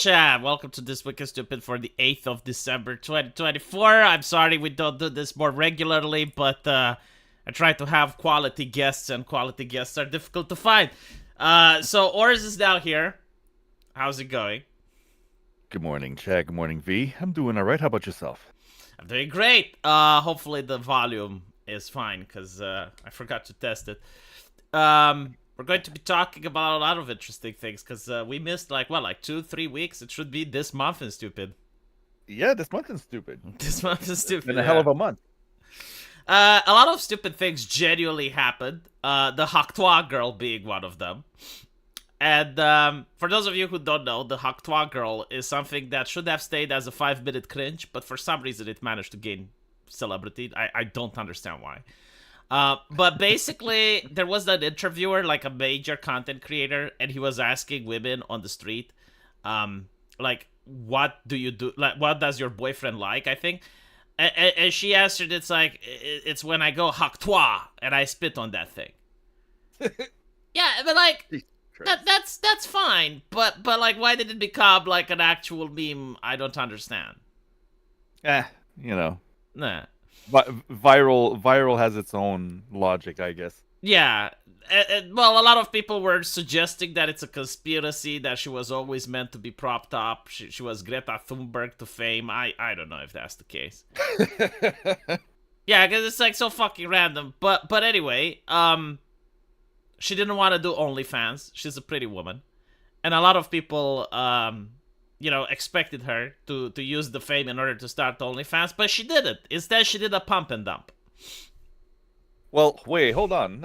Chat, welcome to This Week is Stupid for the 8th of December 2024. I'm sorry we don't do this more regularly, but I try to have quality guests, and quality guests are difficult to find. So Oris is now here. How's it going? Good morning, Chad. Good morning, V. I'm doing all right. How about yourself? I'm doing great. Hopefully the volume is fine, because I forgot to test it. We're going to be talking about a lot of interesting things, because we missed, like 2-3 weeks. It should be this month in Stupid. Yeah, this month is stupid. This month is Stupid. It's been a hell of a month. A lot of stupid things genuinely happened. The Haktoa girl being one of them. And for those of you who don't know, the Haktoa girl is something that should have stayed as a 5-minute cringe, but for some reason it managed to gain celebrity. I don't understand why. But basically, there was an interviewer, like a major content creator, and he was asking women on the street, like, what do you do? Like, what does your boyfriend like? I think. And she answered, it's when I go Haktoa and I spit on that thing. Yeah, but like, that's fine. But like, why did it become like an actual meme? I don't understand. Eh, you know, Nah. viral has its own logic, I guess. Yeah. Well, a lot of people were suggesting that it's a conspiracy, that she was always meant to be propped up. She was Greta Thunberg to fame. I don't know if that's the case. Yeah, because it's like so fucking random. But anyway, she didn't want to do OnlyFans. She's a pretty woman, and a lot of people, expected her to use the fame in order to start OnlyFans, but she didn't. Instead, she did a pump and dump. Well, wait, hold on.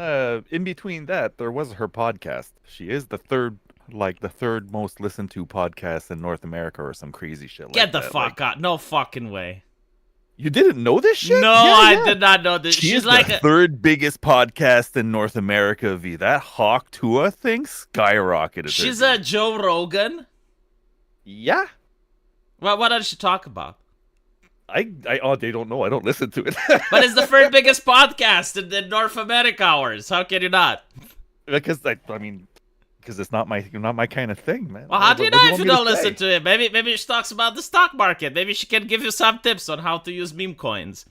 In between that, there was her podcast. She is the third most listened to podcast in North America, or some crazy shit like that. Get the fuck out! No fucking way. You didn't know this shit? No, I did not know this. She's She's like the third biggest podcast in North America. V, that Hawk Tua thing skyrocketed. She's a Joe Rogan. Yeah. What does she talk about? They don't know. I don't listen to it. But it's the third biggest podcast in North America. Ours. How can you not? Because because it's not my kind of thing, man. Well, how do you know if you don't listen to it? Maybe she talks about the stock market. Maybe she can give you some tips on how to use meme coins.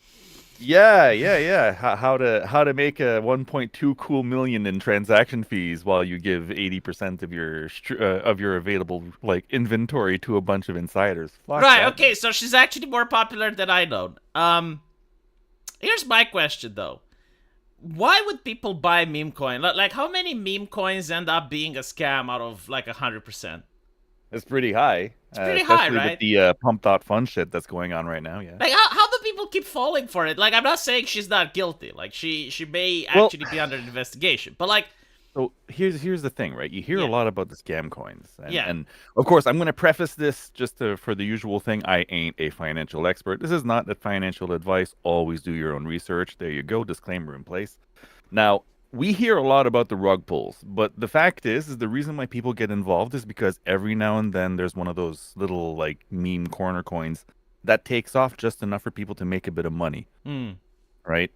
Yeah. How to make a 1.2 cool million in transaction fees while you give 80% of your available like inventory to a bunch of insiders. Fuck Right. that, Okay. man. So she's actually more popular than I know. Here's my question though. Why would people buy meme coin? Like, how many meme coins end up being a scam out of like 100%? It's pretty high. It's pretty high, Especially right? with the pump.fun shit that's going on right now. Yeah. Like, how do people keep falling for it? Like, I'm not saying she's not guilty. Like, she may actually be under investigation. But like, So here's the thing, right? You hear Yeah. a lot about the scam coins, and, Yeah. and of course, I'm going to preface this for the usual thing. I ain't a financial expert. This is not the financial advice. Always do your own research. There you go. Disclaimer in place. Now, we hear a lot about the rug pulls, but the fact is the reason why people get involved is because every now and then there's one of those little like meme corner coins that takes off just enough for people to make a bit of money, mm, right?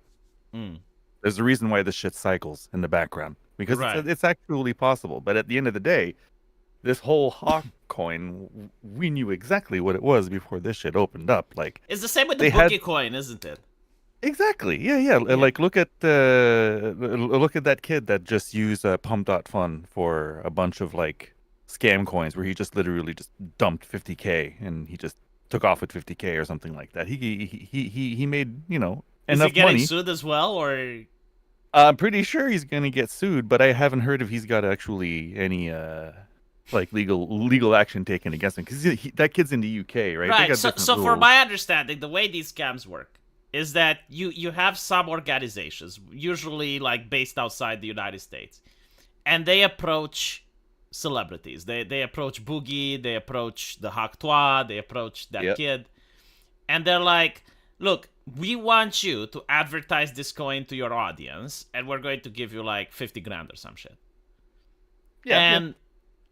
mm, There's a reason why this shit cycles in the background because Right. it's actually possible. But at the end of the day, this whole Hawk coin, we knew exactly what it was before this shit opened up. Like, it's the same with the they had boogie coin, isn't it? exactly, yeah. Like, look at that kid that just used Pump.Fun for a bunch of like scam coins, where he just literally just dumped 50K and he just took off with 50K or something like that. He made Is he enough getting money. sued as well, or? I'm pretty sure he's gonna get sued, but I haven't heard if he's got actually any like legal action taken against him, because that kid's in the UK, right? They Right. got So, different so for rules. my understanding, the way these scams work is that you have some organizations, usually like based outside the United States, and they approach celebrities. They approach Boogie, they approach the Haktoa, they approach that Yep. kid, and they're like, "Look, we want you to advertise this coin to your audience, and we're going to give you like 50 grand or some shit." Yeah, And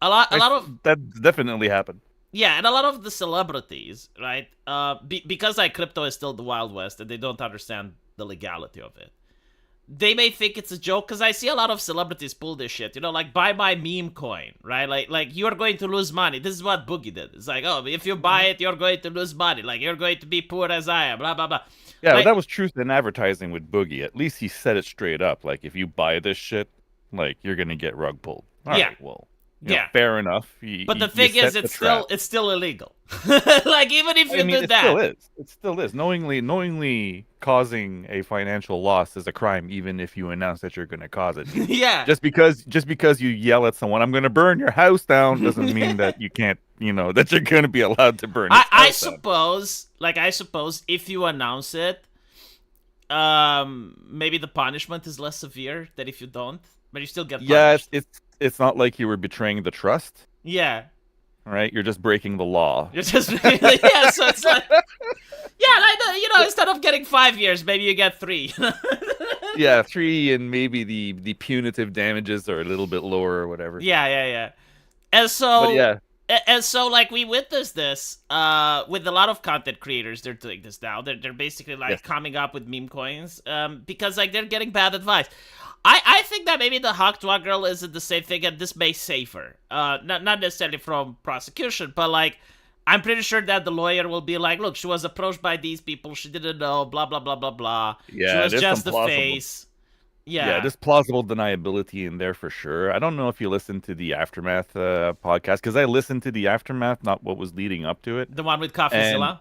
a lot of that definitely happened. yeah, and a lot of the celebrities, right? Because like crypto is still the Wild West and they don't understand the legality of it. they may think it's a joke, because I see a lot of celebrities pull this shit. You know, like buy my meme coin, right? Like you're going to lose money. This is what Boogie did. It's like, oh, if you buy it, you're going to lose money. Like you're going to be poor as I am. Blah blah blah. Yeah, Like, that was truth in advertising with Boogie. At least he said it straight up. Like, if you buy this shit, like, you're gonna get rug pulled. All yeah, right, well, yeah. fair enough. But the You thing is, set the it's trap. still illegal. Like even if I you mean, do it that, still is. It still is. Knowingly causing a financial loss is a crime, even if you announce that you're going to cause it. yeah. Just because you yell at someone, "I'm going to burn your house down," doesn't mean that you can't, that you're going to be allowed to burn. I His house down. suppose if you announce it, maybe the punishment is less severe than if you don't, but you still get punished. Yeah, it's not like you were betraying the trust, Yeah. right? You're just breaking the law. You're just really, yeah, so it's like, yeah, like, instead of getting 5 years, maybe you get 3. Yeah, 3, and maybe the punitive damages are a little bit lower or whatever. Yeah. And so, But yeah, like, we witnessed this with a lot of content creators. They're doing this now. They're basically, like, Yes. coming up with meme coins because, like, they're getting bad advice. I think that maybe the Hawk Tuah girl isn't the same thing, and this may save her. Not necessarily from prosecution, but, like, I'm pretty sure that the lawyer will be like, look, she was approached by these people. She didn't know, blah, blah, blah, blah, blah. Yeah, she was there's just some the plausible- face. Yeah. Yeah, there's plausible deniability in there for sure. I don't know if you listened to the Aftermath podcast, because I listened to the Aftermath, not what was leading up to it. The one with CoffeeZilla?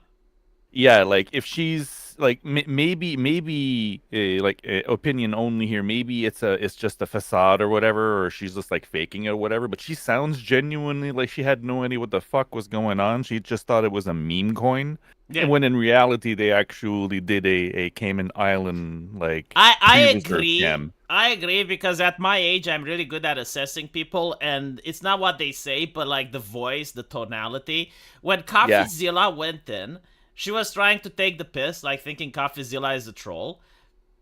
Yeah, like if she's like maybe like opinion only here. Maybe it's just a facade or whatever, or she's just like faking it or whatever. But she sounds genuinely like she had no idea what the fuck was going on. She just thought it was a meme coin. Yeah. And when in reality they actually did a Cayman Island like I pre-reserved agree. scam. I agree, because at my age, I'm really good at assessing people, and it's not what they say, but like the voice, the tonality. When CoffeeZilla went in, she was trying to take the piss, like thinking CoffeeZilla is a troll.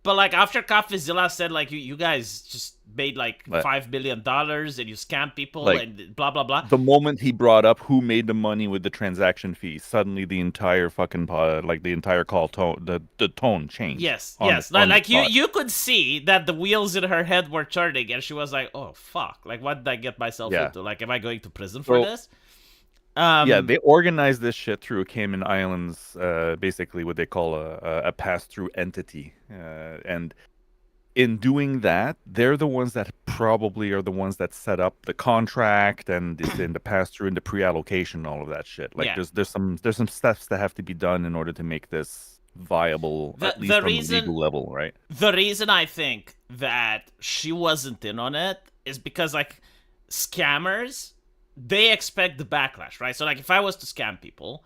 But like after CoffeeZilla said, like you guys just made like $5 billion and you scam people, Like, and blah blah blah. The moment he brought up who made the money with the transaction fee, suddenly the entire fucking the entire call tone, the tone changed. Yes, on yes. the- on the Like spot. you could see that the wheels in her head were turning, and she was like, "Oh fuck! Like, what did I get myself Yeah. into? Like, am I going to prison for So- this?" Yeah, they organized this shit through Cayman Islands, basically what they call a pass-through entity, and in doing that, they're the ones that probably are the ones that set up the contract and in the pass-through and the pre-allocation, all of that shit. Like Yeah. there's some steps that have to be done in order to make this viable, at least on the legal level, right? The reason I think that she wasn't in on it is because, like, scammers, they expect the backlash, right? So, like, if I was to scam people,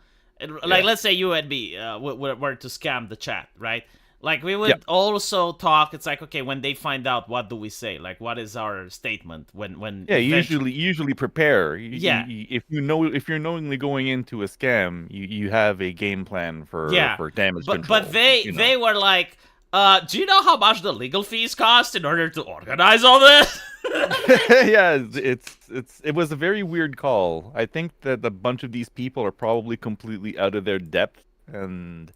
like, let's say you and me were to scam the chat, right? Like, we would also talk. It's like, okay, when they find out, what do we say? Like, what is our statement when? Yeah, eventually- usually prepare. Yeah. If you're knowingly going into a scam, you have a game plan for damage control. But they were like, do you know how much the legal fees cost in order to organize all this? Yeah, it was a very weird call. I think that a bunch of these people are probably completely out of their depth, and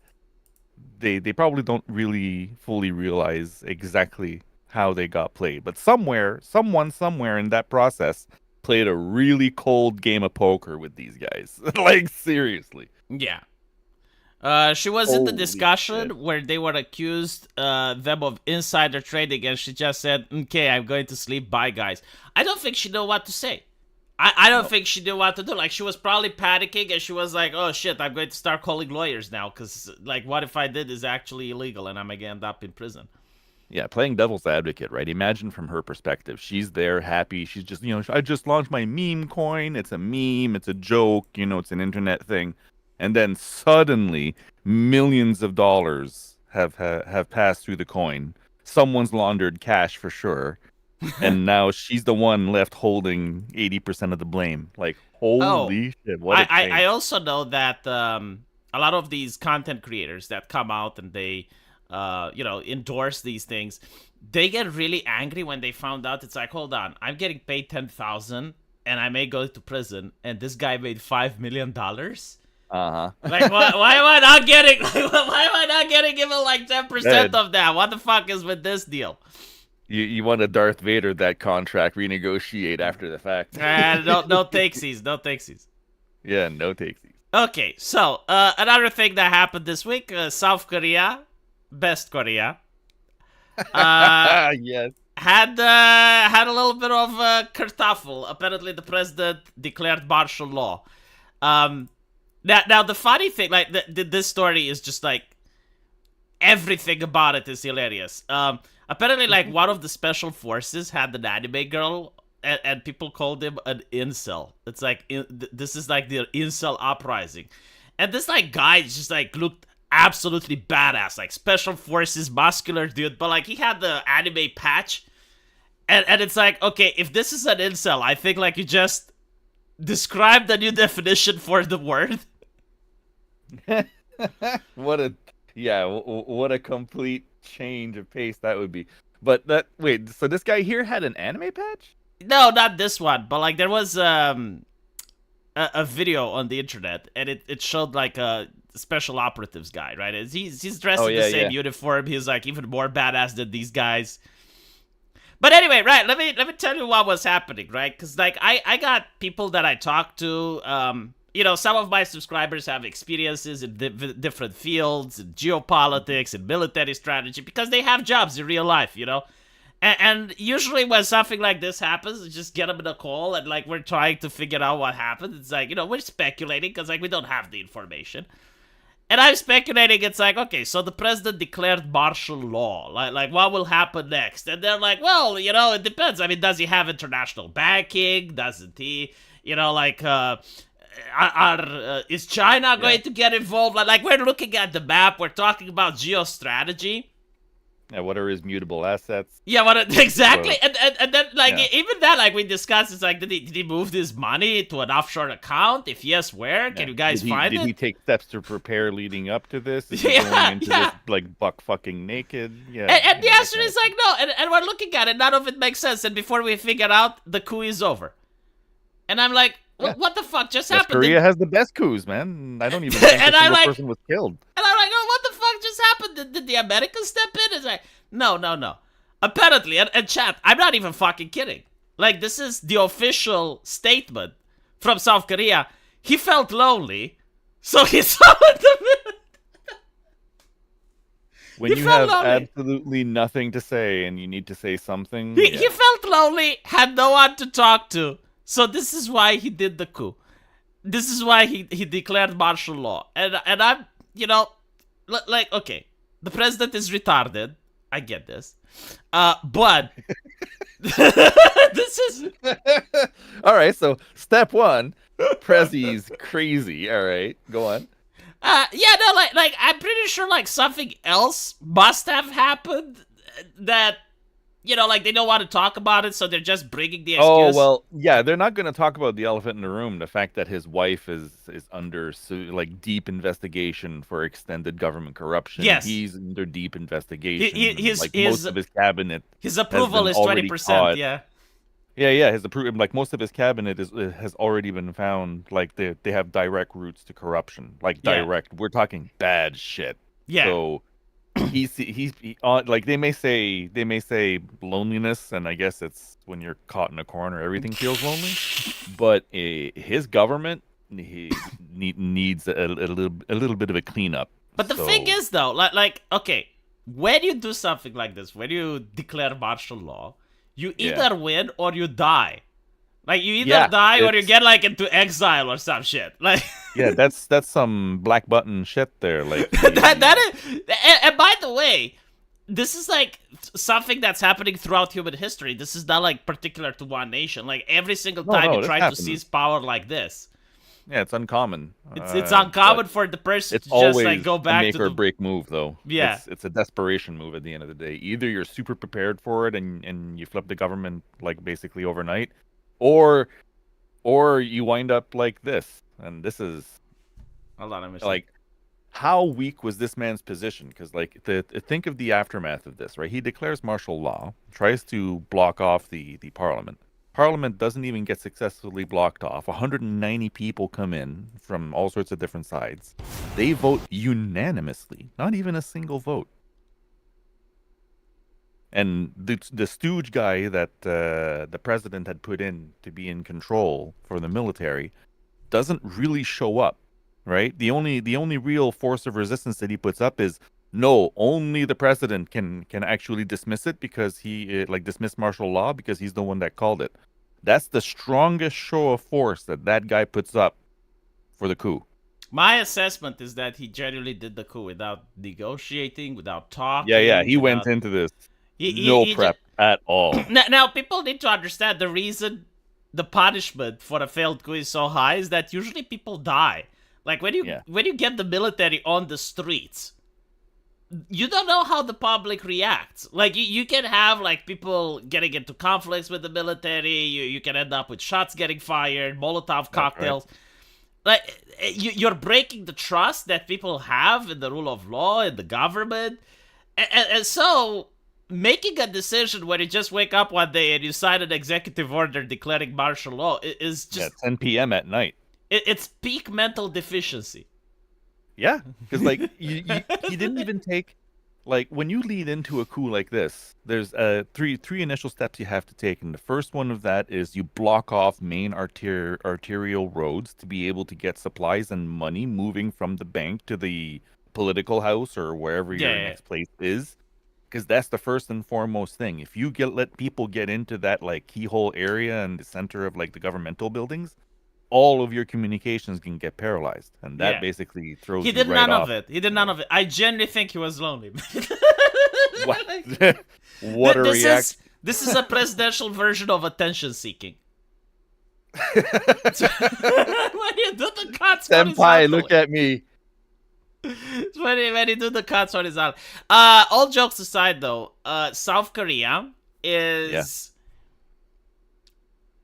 they probably don't really fully realize exactly how they got played. But someone somewhere in that process played a really cold game of poker with these guys. Like, seriously. Yeah. She was in the Holy discussion shit. where they were accused them of insider trading, and she just said, "Okay, I'm going to sleep. Bye, guys." I don't think she knew what to say. I don't think she knew what to do. Like, she was probably panicking, and she was like, "Oh shit, I'm going to start calling lawyers now, because like, what if I did is actually illegal and I'm gonna end up in prison?" Yeah, playing devil's advocate, right? Imagine from her perspective. She's there, happy. She's just, I just launched my meme coin. It's a meme. It's a joke. It's an internet thing. And then suddenly, millions of dollars have passed through the coin. Someone's laundered cash for sure. And now she's the one left holding 80% of the blame. Like, holy shit, what a change. I also know that a lot of these content creators that come out and they endorse these things, they get really angry when they found out. It's like, hold on, I'm getting paid $10,000 and I may go to prison, and this guy made $5 million. Uh-huh. Like, why am I not getting? Like, why am I not getting even like 10% Ed, of that? What the fuck is with this deal? you want a Darth Vader that contract renegotiate after the fact. No takesies, no takesies. Yeah, no takesies. Okay, so another thing that happened this week: South Korea, best Korea, Yes. had a little bit of kerfuffle. Apparently, the president declared martial law. Um, now the funny thing, like this story is just like everything about it is hilarious. Apparently, like one of the special forces had an anime girl, and people called him an incel. It's like this is like the incel uprising, and this like guy just like looked absolutely badass, like special forces, muscular dude, but like he had the anime patch, and it's like, okay, if this is an incel, I think like you just described a new definition for the word. What a what a complete change of pace that would be. But that wait, so this guy here had an anime patch? No, not this one, but like there was a video on the internet, and it showed like a special operatives guy, right? He's dressed Oh in the yeah, same yeah. uniform. He's like even more badass than these guys. But anyway, right? Let me tell you what was happening, right? Because like I got people that I talked to. Some of my subscribers have experiences in different fields, in geopolitics, and military strategy, because they have jobs in real life, And usually when something like this happens, just get them in a call, and like we're trying to figure out what happened. It's like, we're speculating because like we don't have the information. And I'm speculating, it's like, okay, so the president declared martial law. Like what will happen next? And they're like, well, it depends. I mean, does he have international backing? Doesn't he? Is China going to get involved? Like we're looking at the map. We're talking about geostrategy. Yeah, what are his mutable assets? Yeah, exactly, and then like Yeah. even that, like we discussed, it's like did he move this money to an offshore account? If yes, where? Can you guys find did it? he take steps to prepare leading up to this? Is he Yeah, going into yeah. this like buck fucking naked? Yeah. And the that answer kind is of like no, and we're looking at it, none of it makes sense. And before we figure out, the coup is over. And I'm like, Yeah. what the fuck just West happened? Korea has the best coups, man. I don't even think And a I'm single like, person was killed. And I'm like, oh, what the fuck just happened? Did the Americans step in? It's like, no. Apparently, and chat, I'm not even fucking kidding. Like, this is the official statement from South Korea. He felt lonely, so he summoned the When He you felt have lonely. absolutely nothing to say and you need to say something, He felt lonely, had no one to talk to. So this is why he did the coup. This is why he declared martial law. And I'm, like, okay, the president is retarded. I get this. But this is all right, so step one, Prezzy's crazy. All right, go on. like I'm pretty sure like something else must have happened that like they don't want to talk about it, so they're just bringing the Oh excuse. well, yeah, they're not going to talk about the elephant in the room, the fact that his wife is under like deep investigation for extended government corruption. Yes. He's under deep investigation. His Most of his cabinet his approval been is already 20%. caught. Yeah. Yeah, his approval, like most of his cabinet has already been found like they have direct roots to corruption, like Yeah. direct. We're talking bad shit. Yeah. So he's like they may say loneliness, and I guess it's when you're caught in a corner, everything feels lonely. But his government needs a little bit of a cleanup. But the thing is, though, like, okay, when you do something like this, when you declare martial law, you either win or you die. Like, you either die or you get, like, into exile or some shit. Like, yeah, that's some black button shit there. Like, that is, and by the way, this is, like, something that's happening throughout human history. This is not, like, particular to one nation. Like, every single time you try to seize power like this. Yeah, it's uncommon. It's uncommon for the person to just like go back make to or the break move, though. Yeah, it's a desperation move at the end of the day. Either you're super prepared for it and you flip the government like basically overnight, or you wind up like this. And this is hold on, like how weak was this man's position? Because like think of the aftermath of this, right? He declares martial law, tries to block off the parliament. Parliament doesn't even get successfully blocked off. 190 people come in from all sorts of different sides. They vote unanimously, not even a single vote. And the stooge guy that the president had put in to be in control for the military doesn't really show up, right? The only real force of resistance that he puts up is no, only the president can actually dismiss it because he like dismiss martial law because he's the one that called it. That's the strongest show of force that guy puts up for the coup. My assessment is that he genuinely did the coup without negotiating, without talking. Yeah, he without... went into this He no prep at all. Now, people need to understand the reason the punishment for a failed coup is so high is that usually people die. Like when you get the military on the streets, you don't know how the public reacts. Like you can have like people getting into conflicts with the military. You can end up with shots getting fired, Molotov cocktails. Right. Like you're breaking the trust that people have in the rule of law and the government, and so making a decision when you just wake up one day and you sign an executive order declaring martial law is just 10 p.m. at night. It's peak mental deficiency. Yeah, because like he didn't even take, like when you lead into a coup like this, there's three initial steps you have to take, and the first one of that is you block off main arterial roads to be able to get supplies and money moving from the bank to the political house or wherever your next place is. Because that's the first and foremost thing. If you let people get into that like keyhole area and the center of like the governmental buildings, all of your communications can get paralyzed, and that basically throws. He did you right none off. of it. He did none of it. I genuinely think he was lonely. What a reaction! This is a presidential version of attention seeking. When you do the cuts, Senpai, look at me. When he do the cuts on his arm. All jokes aside, though, South Korea is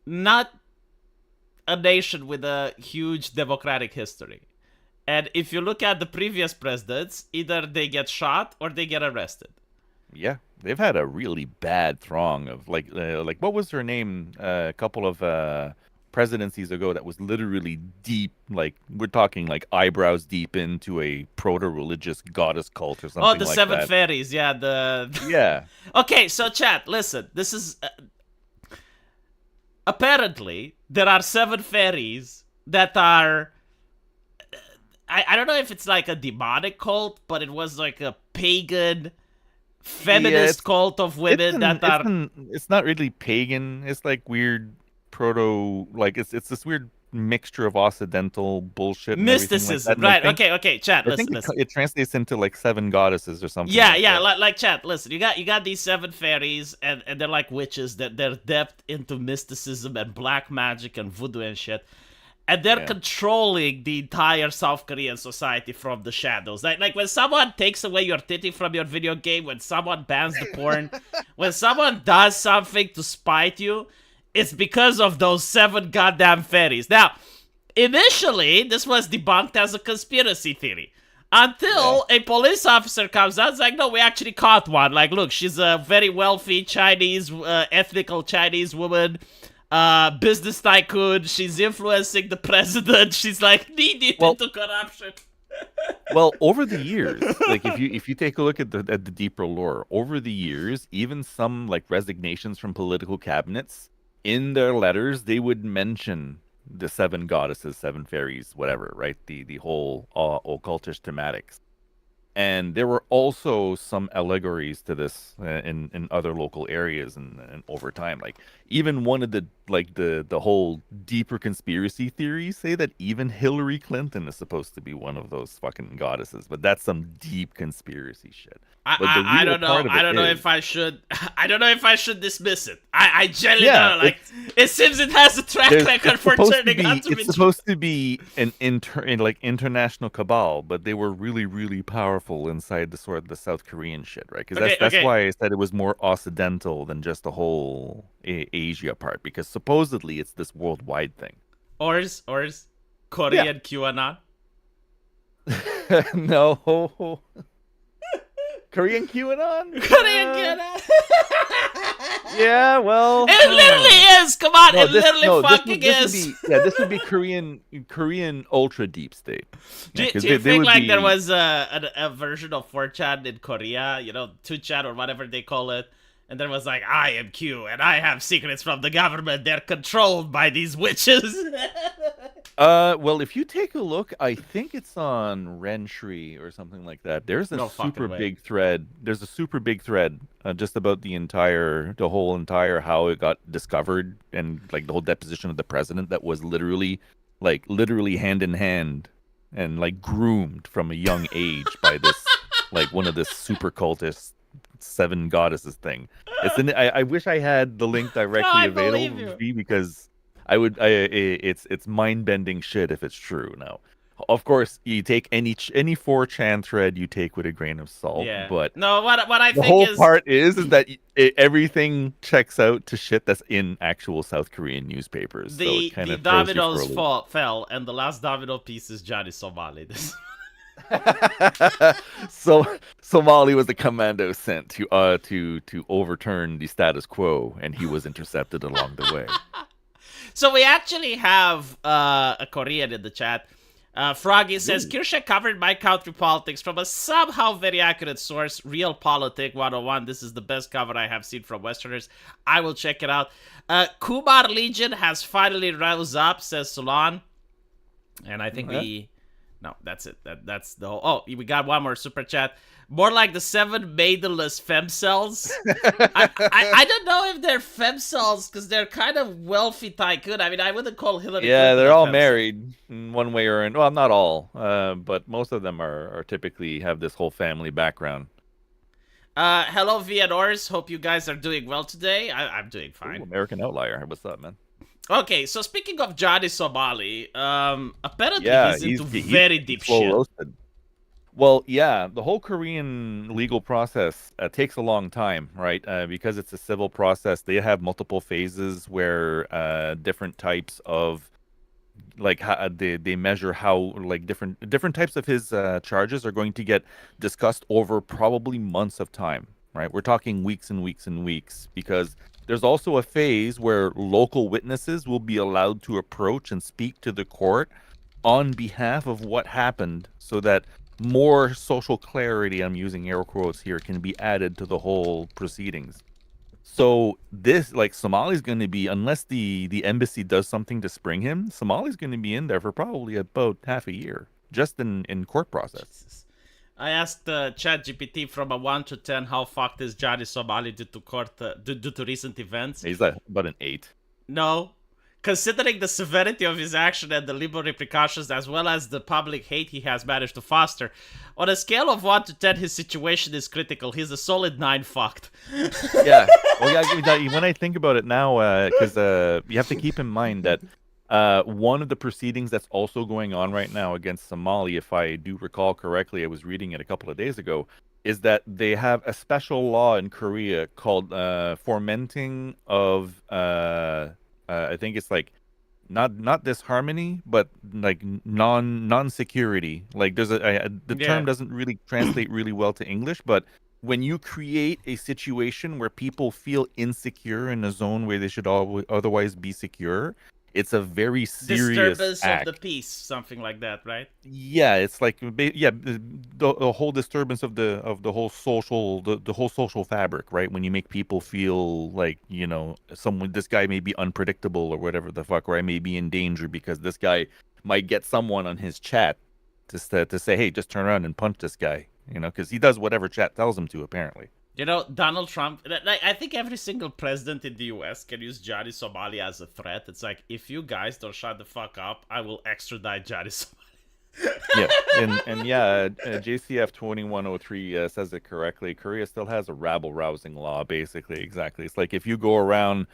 not a nation with a huge democratic history. And if you look at the previous presidents, either they get shot or they get arrested. Yeah, they've had a really bad throng of like what was her name a couple of presidencies ago that was literally deep, like we're talking like eyebrows deep into a proto-religious goddess cult or something like that. Oh, the Seven Fairies, yeah. Okay, so chat, listen, this is apparently there are 7 fairies that are I don't know if it's like a demonic cult, but it was like a pagan feminist cult of women it's not really pagan. It's like weird proto, like it's this weird mixture of Occidental bullshit, mysticism, like right? Okay, chat. I think it translates into like 7 goddesses or something. Like chat. Listen, you got these 7 fairies, and they're like witches. That they're depth into mysticism and black magic and voodoo and shit, and they're controlling the entire South Korean society from the shadows. Like when someone takes away your titty from your video game, when someone bans the porn, when someone does something to spite you, it's because of those 7 goddamn fairies. Now, initially, this was debunked as a conspiracy theory. Until a police officer comes out and is like, no, we actually caught one. Like, look, she's a very wealthy Chinese, ethnical Chinese woman, business tycoon. She's influencing the president. She's like knee-deep into corruption. Well, over the years, like if you take a look at the deeper lore, over the years, even some like resignations from political cabinets, in their letters, they would mention the 7 goddesses, 7 fairies, whatever, right? The whole occultish thematics. And there were also some allegories to this in other local areas and over time. Like even one of the whole deeper conspiracy theories say that even Hillary Clinton is supposed to be one of those fucking goddesses. But that's some deep conspiracy shit. I don't know. I don't know if I should. I don't know if I should dismiss it. I genuinely don't know. Like it seems it has a track record for turning out to be. It's supposed to be an international cabal, but they were really, really powerful inside the South Korean shit, right? Because that's why I said it was more Occidental than just the whole Asia part. Because supposedly it's this worldwide thing. Or is Korean QAnon? No. Korean QAnon? Korean QAnon. Yeah, well, It literally is. Come on, it literally this fucking would is. be this would be Korean ultra deep state. Do, Yeah, you- because do you they think would like there be. was a version of 4chan in Korea, 2chan or whatever they call it, and there was like, I am Q and I have secrets from the government. They're controlled by these witches. Well, if you take a look, I think it's on Renshri or something like that. There's a No fucking super way. big thread. There's a super big thread just about the whole entire how it got discovered and like the whole deposition of the president that was literally hand in hand and like groomed from a young age by this like one of this super cultist seven goddesses thing. I wish I had the link directly I available believe you. to me because it's mind bending shit if it's true. Now, of course, you take any 4chan thread you take with a grain of salt, Yeah. but No, what I the think whole is part is that everything checks out to shit that's in actual South Korean newspapers. So it kind the of throws you for a dominoes loop. fell, and the last domino piece is Johnny Somali. So Somali was the commando sent to overturn the status quo, and he was intercepted along the way. So we actually have a Korean in the chat. Froggy says, Ooh. Kirsche covered my country politics from a somehow very accurate source, Realpolitik 101. This is the best cover I have seen from Westerners. I will check it out. Kumar Legion has finally rose up, says Solon. And I think No, that's it. That's the whole... Oh, we got one more super chat. More like the 7 maidenless femcells. I don't know if they're femcells because they're kind of wealthy tycoon. I mean, I wouldn't call Hillary Yeah, Clinton they're a all femcel. married in one way or well, not all, but most of them are typically have this whole family background. Hello, Vianors. Hope you guys are doing well today. I'm doing fine. Ooh, American Outlier. What's up, man? Okay, so speaking of Johnny Somali, apparently Yeah, he's into he's very deep slow shit. roasted. Well, yeah, the whole Korean legal process takes a long time, right? Because it's a civil process. They have multiple phases where different types of like how they measure how like different types of his charges are going to get discussed over probably months of time, right? We're talking weeks and weeks and weeks because there's also a phase where local witnesses will be allowed to approach and speak to the court on behalf of what happened so that more social clarity, I'm using air quotes here, can be added to the whole proceedings. So this, like, Somali's going to be, unless the embassy does something to spring him, Somali's going to be in there for probably about half a year, just in court process. Jesus. I asked ChatGPT from a 1 to 10 how fucked is Johnny Somali due to recent events. He's like about an 8. No. Considering the severity of his action and the legal repercussions, as well as the public hate he has managed to foster, on a scale of 1 to 10, his situation is critical. He's a solid 9 fucked. Yeah. Well, yeah. When I think about it now, because you have to keep in mind that one of the proceedings that's also going on right now against Somali, if I do recall correctly, I was reading it a couple of days ago, is that they have a special law in Korea called fomenting of I think it's like not disharmony, but like non-security. Like there's the term doesn't really translate really well to English, but when you create a situation where people feel insecure in a zone where they should otherwise be secure, it's a very serious Disturbance act. of the peace, something like that, right? Yeah, it's like the whole disturbance of the whole social the whole social fabric, right? When you make people feel like, this guy may be unpredictable or whatever the fuck, or I may be in danger because this guy might get someone on his chat to say, hey, just turn around and punch this guy, because he does whatever chat tells him to, apparently. Donald Trump, I think every single president in the US can use Johnny Somali as a threat. It's like, if you guys don't shut the fuck up, I will extradite Johnny Somali. Yeah, and yeah, JCF 2103 says it correctly. Korea still has a rabble-rousing law, basically. Exactly. It's like if you go around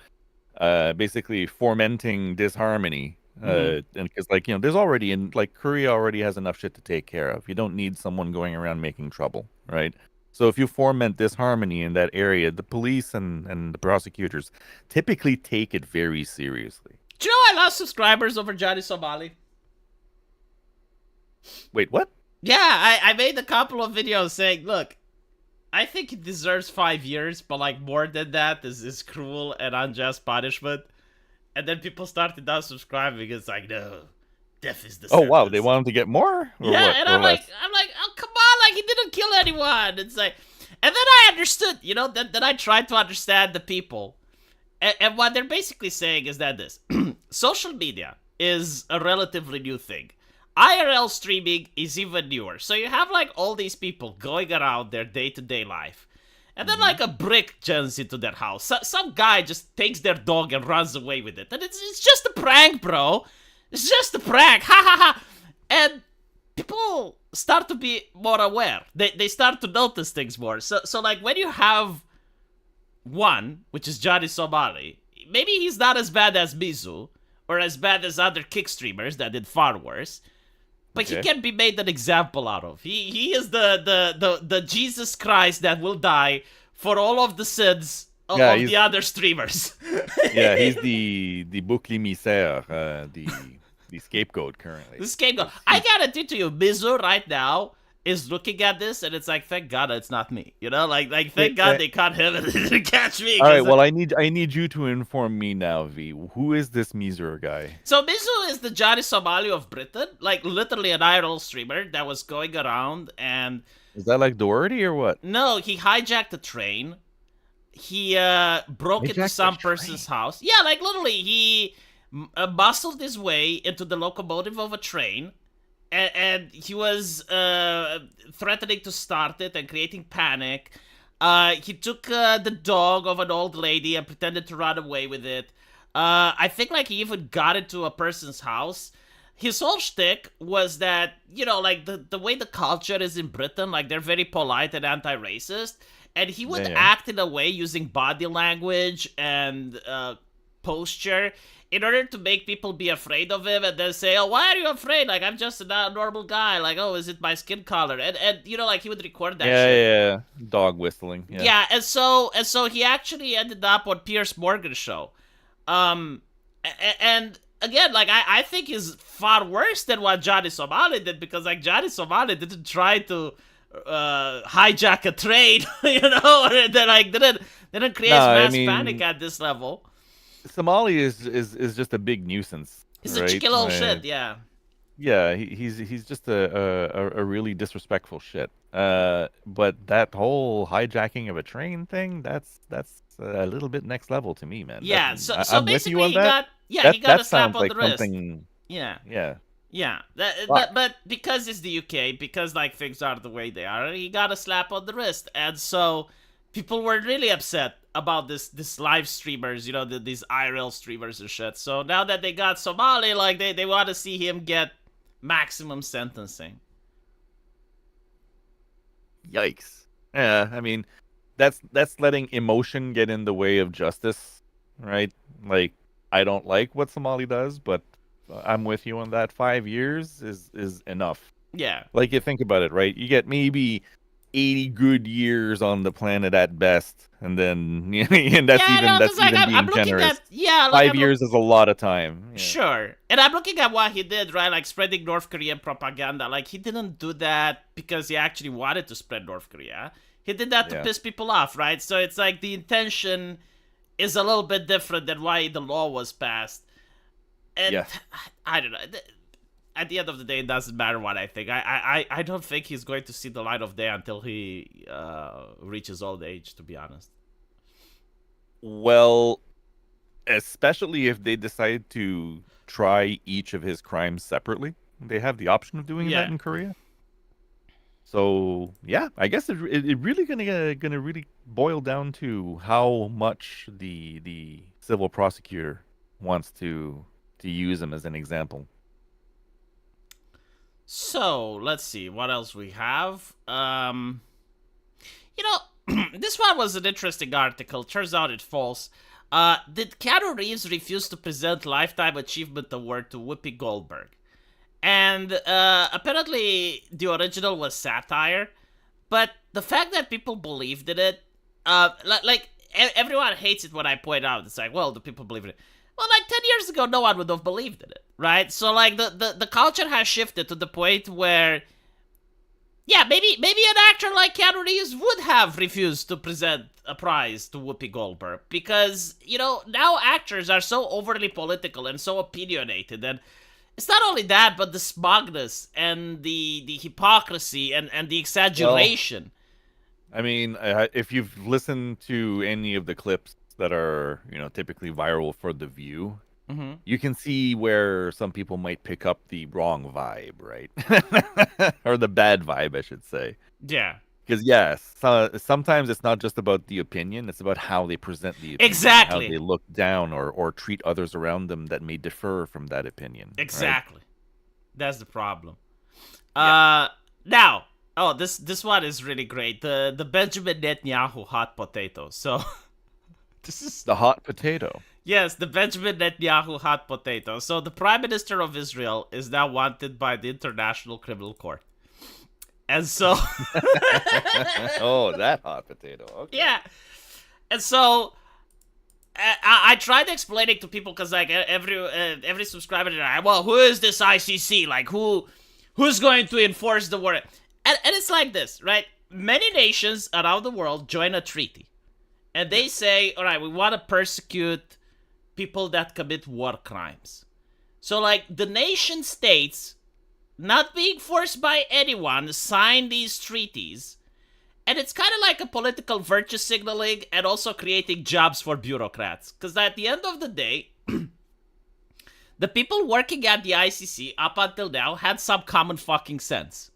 basically fomenting disharmony, and because there's already Korea already has enough shit to take care of. You don't need someone going around making trouble, right? So if you foment disharmony in that area, the police and the prosecutors typically take it very seriously. Do you know I lost subscribers over Johnny Somali? Wait, what? Yeah, I made a couple of videos saying, look, I think he deserves 5 years, but like more than that is cruel and unjust punishment. And then people started unsubscribing. It's like, no, death is the Oh wow, they sentence. want him to get more or Yeah, what and or less? I'm like, oh come on, like he didn't kill anyone. It's like, and then I understood, then I tried to understand the people, and what they're basically saying is that this social media is a relatively new thing. IRL streaming is even newer. So you have like all these people going around their day-to-day life. And then like a brick jumps into their house. Some guy just takes their dog and runs away with it. And it's just a prank, bro. It's just a prank. Ha ha ha. And people start to be more aware. They start to notice things more. So like when you have one, which is Johnny Somali, maybe he's not as bad as Mizu or as bad as other kick streamers that did far worse. But he Okay. can be made an example out of. He is the Jesus Christ that will die for all of the sins of, Yeah, of he's the other streamers. yeah, he's the bouc émissaire, the scapegoat currently. The scapegoat. I guarantee to you, Mizu right now is looking at this and it's like, thank God it's not me. Like thank God they caught him and they didn't catch me. All right, 'cause well, I need you to inform me now, V. Who is this Miser guy? So Mizu is the Johnny Somali of Britain, like literally an IRL streamer that was going around and Is that like Doherty or what? no, he hijacked a train. He broke into Hijacked a some train? person's house. Yeah, like literally, he muscled his way into the locomotive of a train, and he was threatening to start it and creating panic. He took the dog of an old lady and pretended to run away with it. I think like he even got into a person's house. His whole shtick was that, like the way the culture is in Britain, like they're very polite and anti-racist, and he would Yeah. act in a way using body language and posture in order to make people be afraid of him, and then say, "Oh, why are you afraid? Like I'm just a normal guy. Like, oh, is it my skin color?" And like he would record that Yeah, shit. yeah, dog whistling. Yeah. Yeah, and so he actually ended up on Piers Morgan's show. And again, like I think is far worse than what Johnny Somali did, because like Johnny Somali didn't try to hijack a train, or they like didn't create No, I mass mean- panic at this level. Somali is just a big nuisance. It's right? a chicken little Like, shit, yeah. Yeah, he's just a really disrespectful shit. But that whole hijacking of a train thing, that's a little bit next level to me, man. Yeah, so I'm with basically you on he that. got he got a slap sounds on like the wrist. something. Yeah. Yeah. Yeah, Fuck. but because it's the UK, because like things are the way they are, he got a slap on the wrist, and so people were really upset about this live streamers, these IRL streamers and shit. So now that they got Somali, like they want to see him get maximum sentencing. Yikes. Yeah, I mean, that's letting emotion get in the way of justice, right? Like, I don't like what Somali does, but I'm with you on that. 5 years is enough. Yeah, Like, you think about it, right? You get maybe 80 good years on the planet at best, and then and that's yeah, even no, that's 'cause, like, even I'm being looking generous. at like, 5 years is a lot of time. Yeah. Sure. And I'm looking at what he did, right? Like spreading North Korean propaganda. Like he didn't do that because he actually wanted to spread North Korea. He did that to Yeah. piss people off, right? So it's like the intention is a little bit different than why the law was passed. And Yeah. I don't know. At the end of the day, it doesn't matter what I think. I don't think he's going to see the light of day until he reaches old age, to be honest. Well, especially if they decide to try each of his crimes separately. They have the option of doing Yeah. that in Korea. So yeah, I guess it really gonna really boil down to how much the civil prosecutor wants to use him as an example. So let's see what else we have. This one was an interesting article. Turns out it's false. Did Keanu Reeves refuse to present Lifetime Achievement Award to Whoopi Goldberg? And apparently the original was satire, but the fact that people believed in it, everyone hates it when I point out. It's like, well, the people believe in it. Well, like 10 years ago, no one would have believed in it, right? So like the culture has shifted to the point where Yeah, maybe an actor like Keanu Reeves would have refused to present a prize to Whoopi Goldberg because now actors are so overly political and so opinionated, and it's not only that, but the smugness and the hypocrisy and the Well, exaggeration. I mean, if you've listened to any of the clips that are, typically viral for The View, Mm-hmm. you can see where some people might pick up the wrong vibe, right? Or the bad vibe, I should say. Yeah, Because yes, sometimes it's not just about the opinion; it's about how they present the opinion, how exactly, they look down or treat others around them that may differ from that opinion, right? exactly. That's the problem. Yeah. Now, this one is really great. The Benjamin Netanyahu hot potato. So this is The hot potato. yes, the Benjamin Netanyahu hot potato. So the Prime Minister of Israel is now wanted by the International Criminal Court, and so Oh, that hot potato. Okay. yeah, and so I tried explaining to people because like every subscriber, well, who is this ICC? Like who's going to enforce the war? And it's like this, right? Many nations around the world join a treaty, and they say, all right, we want to persecute people that commit war crimes. So like the nation states, not being forced by anyone, sign these treaties. And it's kind of like a political virtue signaling and also creating jobs for bureaucrats. Because at the end of the day, the people working at the ICC up until now had some common fucking sense.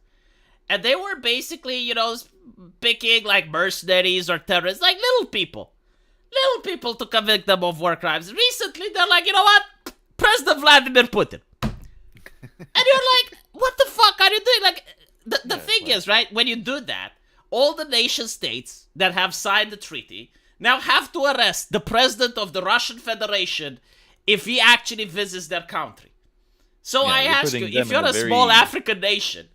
And they were basically, picking like mercenaries or terrorists, like little people. Little people to convict them of war crimes. Recently, they're like, you know what? President Vladimir Putin. And you're like, what the fuck are you doing? Like, the Yeah, thing like, is, right, when you do that, all the nation states that have signed the treaty now have to arrest the president of the Russian Federation if he actually visits their country. So yeah, I you're ask you, putting if them in you're a a small very African nation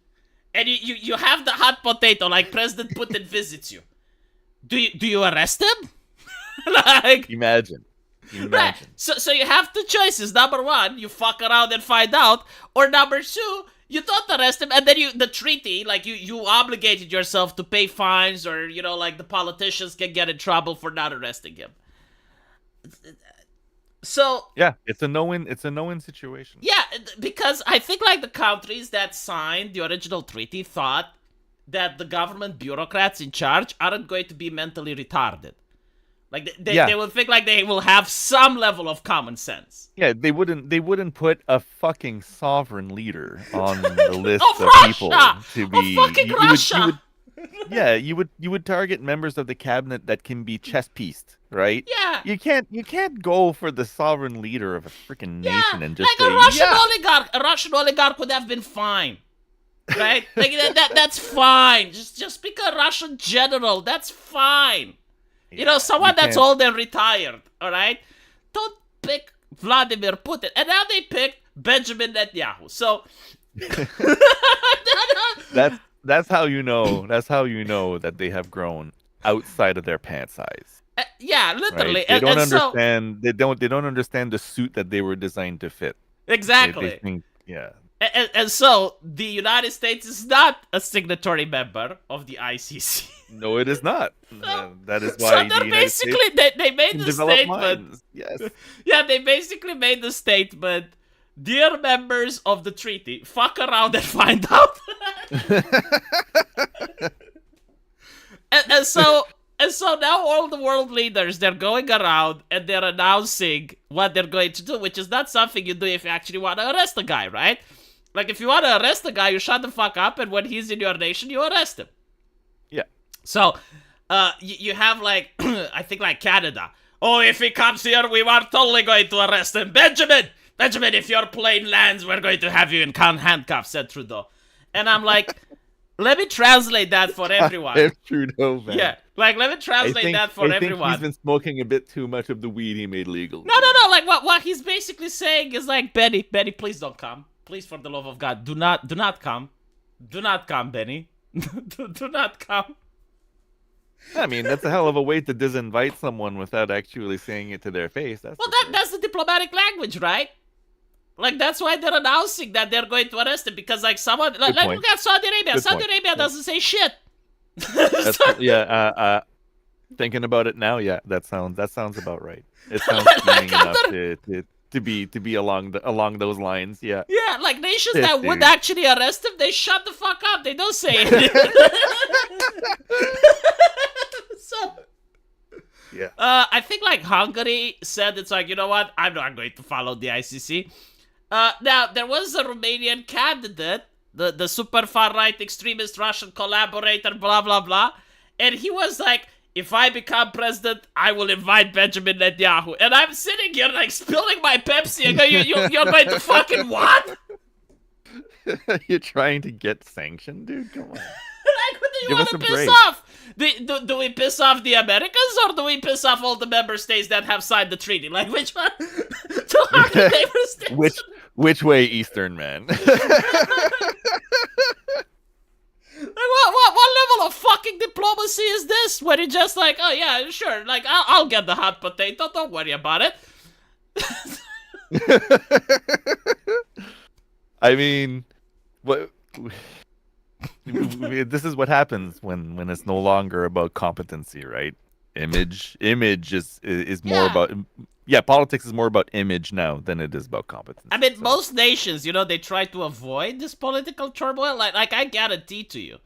and you have the hot potato like President Putin visits you, do you arrest him? Like, imagine. right. Imagine. So you have two choices. Number one, you fuck around and find out, or number two, you don't arrest him, and then the treaty, like you obligated yourself to pay fines, or like the politicians can get in trouble for not arresting him. So Yeah, it's a no-win situation. yeah, because I think like the countries that signed the original treaty thought that the government bureaucrats in charge aren't going to be mentally retarded. Like Yeah. they will think like they will have some level of common sense. Yeah, they wouldn't put a fucking sovereign leader on the list Of of people Russia! to Of be fucking Russia! yeah, you would target members of the cabinet that can be chess pieced, right? Yeah, You can't go for the sovereign leader of a freaking yeah. nation and just Like say, yeah. a Russian oligarch would have been fine, right? Like that's fine. Just pick a Russian general. That's fine. Yeah, Someone you that's can't. old and retired. All right. Don't pick Vladimir Putin. And now they picked Benjamin Netanyahu. So That's how you know. That's how you know that they have grown outside of their pant size. yeah, Right? literally. They don't And so understand. They don't understand the suit that they were designed to fit. They exactly. think, yeah, And so the United States is not a signatory member of the ICC. no, it is not. So, That is so why the they're United States basically they made can the develop statement. minds. Yes. Yeah, they basically made the statement. Dear members of the treaty, fuck around and find out. and so now all the world leaders, they're going around and they're announcing what they're going to do, which is not something you do if you actually want to arrest a guy, right? Like if you want to arrest a guy, you shut the fuck up, and when he's in your nation, you arrest him. Yeah. So, you have like, I think like Canada. Oh, if he comes here, we are totally going to arrest him. Benjamin, if your plane lands, we're going to have you in handcuffs, said Trudeau. And I'm like, let me translate that for everyone. It's Trudeau, man. Yeah, like let me translate that for I think everyone. he's been smoking a bit too much of the weed he made legal. No. Like what he's basically saying is like, Benny, please don't come. Please, for the love of God, do not come. Do not come, Benny. do not come. I mean, that's a hell of a way to disinvite someone without actually saying it to their face. That's Well, for sure. that's the diplomatic language, right? Like that's why they're announcing that they're going to arrest him because like someone Good like point. look at Saudi Arabia. Good Saudi point. Arabia Yeah. doesn't say shit. That's So- thinking about it now, yeah, that sounds about right. It sounds Like scheming enough other- to be along those lines. Yeah. Yeah, like nations Shit, that would dude. actually arrest him, they shut the fuck up. They don't say anything. So, Yeah. I think like Hungary said it's like, you know what? I'm not going to follow the ICC. Now, there was a Romanian candidate, the super far right extremist Russian collaborator, blah, blah, blah. And he was like, if I become president, I will invite Benjamin Netanyahu. And I'm sitting here like spilling my Pepsi and go, you're going to fucking what? You're trying to get sanctioned, dude. Come on. Like, who do you Give want us to a piss break. off? Do we piss off the Americans or do we piss off all the member states that have signed the treaty? Like, which one? So how the member states? Which way, Eastern man? Like, what level of fucking diplomacy is this? Where you're just like, oh yeah, sure, like I'll get the hot potato. Don't worry about it. I mean, what? This is what happens when it's no longer about competency, right? Image is more Yeah. about politics is more about image now than it is about competence. I mean, So, most nations, they try to avoid this political turmoil. Like I guarantee to you,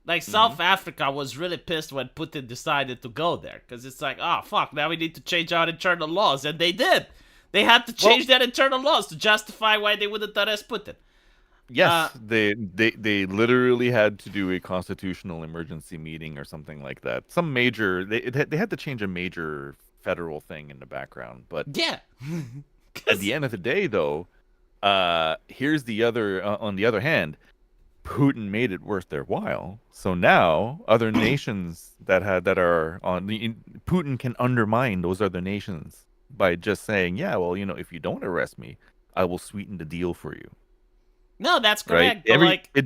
like South Africa was really pissed when Putin decided to go there because it's like, oh fuck, now we need to change our internal laws, and they did. They had to change their internal laws to justify why they wouldn't arrest Putin. yes, they literally had to do a constitutional emergency meeting or something like that. Some major they had to change a major federal thing in the background, but Yeah. at the end of the day, though, here's the other. On the other hand, Putin made it worth their while. So now, other nations that are on Putin can undermine those other nations by just saying, "Yeah, well, if you don't arrest me, I will sweeten the deal for you." No, that's Right? correct. But like, It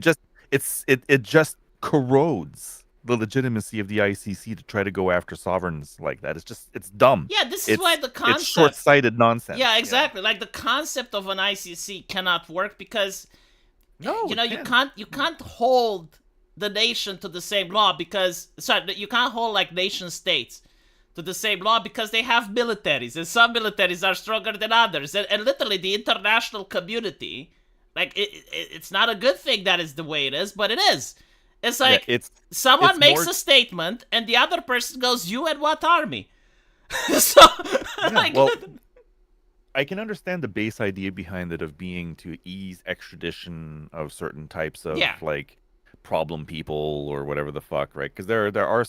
just corrodes the legitimacy of the ICC to try to go after sovereigns like that. It's dumb. yeah, this is why the It's concept. short-sighted nonsense. Yeah, exactly. Like the concept of an ICC cannot work because No, you it can't hold the nation to the same law because you can't hold like nation states to the same law because they have militaries and some militaries are stronger than others and literally the international community, like it's not a good thing that is the way it is, but it is. It's Yeah, like it's someone makes more- a statement and the other person goes, you and what army? So Yeah, like, well, I can understand the base idea behind it of being to ease extradition of certain types of Yeah. like problem people or whatever the fuck, right? Because there are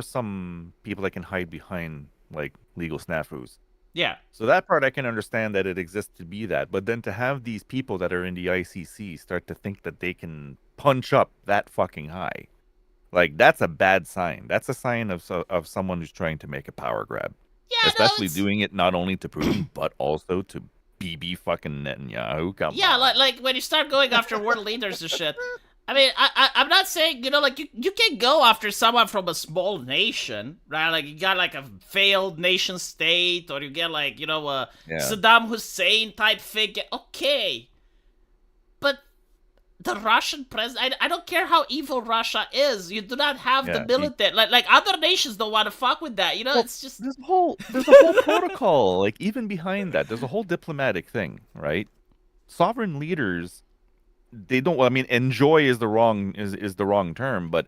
some people that can hide behind like legal snafus. yeah. So that part I can understand that it exists to be that, but then to have these people that are in the ICC start to think that they can punch up that fucking high, like that's a bad sign. That's a sign of someone who's trying to make a power grab. Yeah, Especially no, it's- doing it not only to Putin but also to BB fucking Netanyahu. Come Yeah, on. like when you start going after world leaders and shit. I mean, I'm not saying like you can go after someone from a small nation, right? Like you got like a failed nation state, or you get like a Yeah. Saddam Hussein type figure. Okay, but the Russian president, I don't care how evil Russia is, you do not have the Yeah, military. Like other nations don't want to fuck with that. Well, It's just there's a whole protocol, like even behind that, there's a whole diplomatic thing, right? Sovereign leaders, they don't. I mean, enjoy is the wrong term, but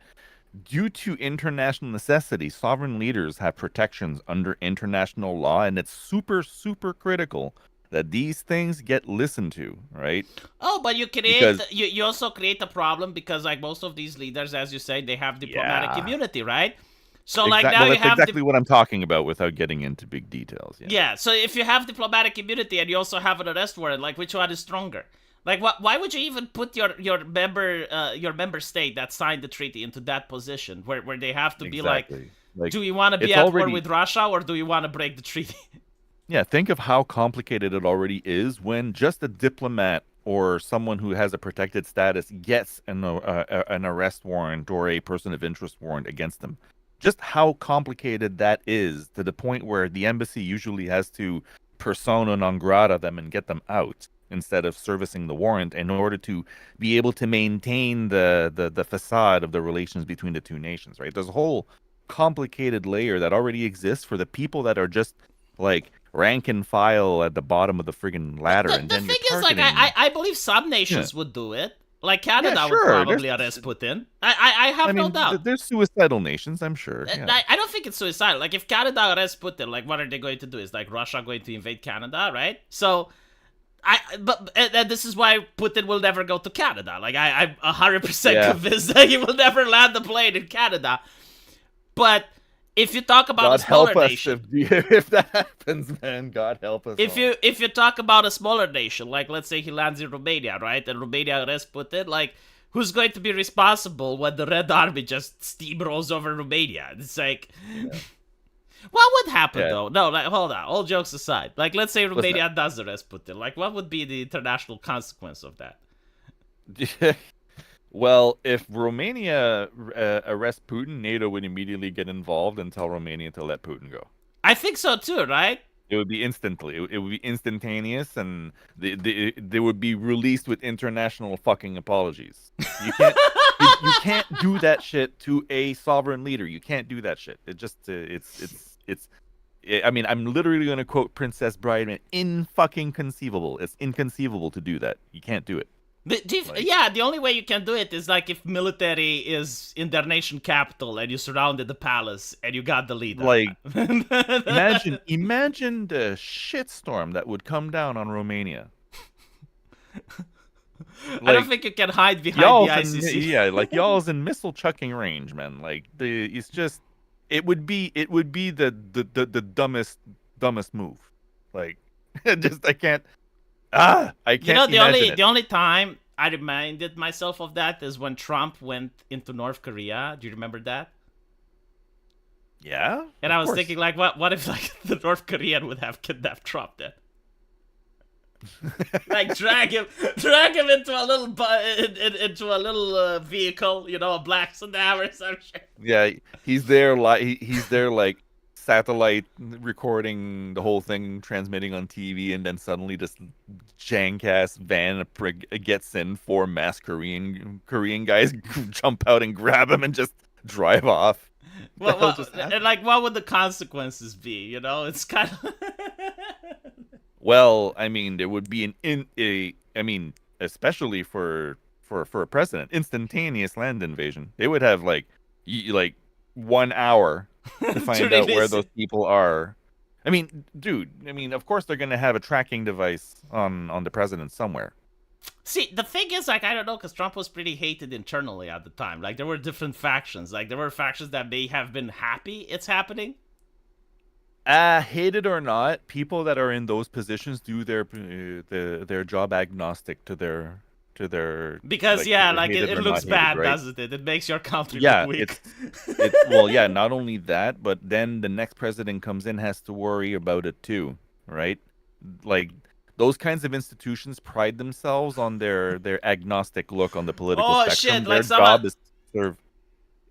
due to international necessity, sovereign leaders have protections under international law, and it's super critical that these things get listened to, right? Oh, but you create Because- you also create a problem because like most of these leaders, as you say, they have diplomatic Yeah. immunity, right? So like Exact- now well, you that's have exactly what I'm talking about without getting into big details. Yeah. yeah. So if you have diplomatic immunity and you also have an arrest warrant, like which one is stronger? Like why would you even put your member state that signed the treaty into that position where they have to be like, Like, do we want to be it's at war already- with Russia or do we want to break the treaty? yeah, think of how complicated it already is when just a diplomat or someone who has a protected status gets an arrest warrant or a person of interest warrant against them. Just how complicated that is, to the point where the embassy usually has to persona non grata them and get them out. instead of servicing the warrant in order to be able to maintain the facade of the relations between the two nations, right? There's a whole complicated layer that already exists for the people that are just like rank and file at the bottom of the friggin' ladder, The, and the then you're thing is, like, targeting. I believe some nations would do it. Like Canada would Sure. probably arrest Putin. I have I no mean, doubt. there's suicidal nations, I'm sure. Yeah. I don't think it's suicidal. Like, if Canada arrests Putin, like, what are they going to do? Is like Russia going to invade Canada, right? So, and this is why Putin will never go to Canada. Like, I'm 100% Yeah. convinced that he will never land the plane in Canada. But if you talk about God a smaller help us nation, if that happens, man. God help us. if you talk about a smaller nation, like let's say he lands in Romania, right, and Romania arrests Putin, like, who's going to be responsible when the Red Army just steamrolls over Romania? It's like, what would happen Yeah. though? No, like, hold on. All jokes aside, like, let's say that? Romania does arrest Putin. Like, what would be the international consequence of that? Well, if Romania arrests Putin, NATO would immediately get involved and tell Romania to let Putin go. I think so too, right? It would be instantly. It would be instantaneous, and they would be released with international fucking apologies. You can't you can't do that shit to a sovereign leader. You can't do that shit. It just I mean, I'm literally going to quote Princess Bride. Inconceivable. It's inconceivable to do that. You can't do it. Yeah, the only way you can do it is like if military is in their nation capital and you surrounded the palace and you got the leader. Like, imagine the shitstorm that would come down on Romania. I don't think you can hide behind the ICC. Like y'all's in missile chucking range, man. Like it's just it would be the dumbest move. Like I can't You know, imagine it. the only time I reminded myself of that is when Trump went into North Korea. Do you remember that? Yeah. And I was thinking, like, what if like the North Korean would have kidnapped Trump then? Like drag him into a little into a little vehicle, you know, a black sedan or some shit. Yeah, he's there like satellite recording the whole thing, transmitting on TV, and then suddenly this jank-ass van gets in. 4 masked Korean guys jump out and grab him and just drive off. And like, what would the consequences be? You know, it's kind of. Well, I mean, there would be I mean, especially for a president, instantaneous land invasion. They would have like 1 hour to find out where those people are. I mean, dude. I mean, of course they're gonna have a tracking device on the president somewhere. See, the thing is, like, I don't know, because Trump was pretty hated internally at the time. Like, there were different factions. Like, there were factions that may have been happy it's happening. Hated or not, people that are in those positions do their job agnostic to their because like, like hated it or looks not bad, hated, right? doesn't it? It makes your country Yeah, look weak. it's well, yeah. Not only that, but then the next president comes in has to worry about it too, right? Like those kinds of institutions pride themselves on their agnostic look on the political spectrum. Shit! Their Like job is to serve.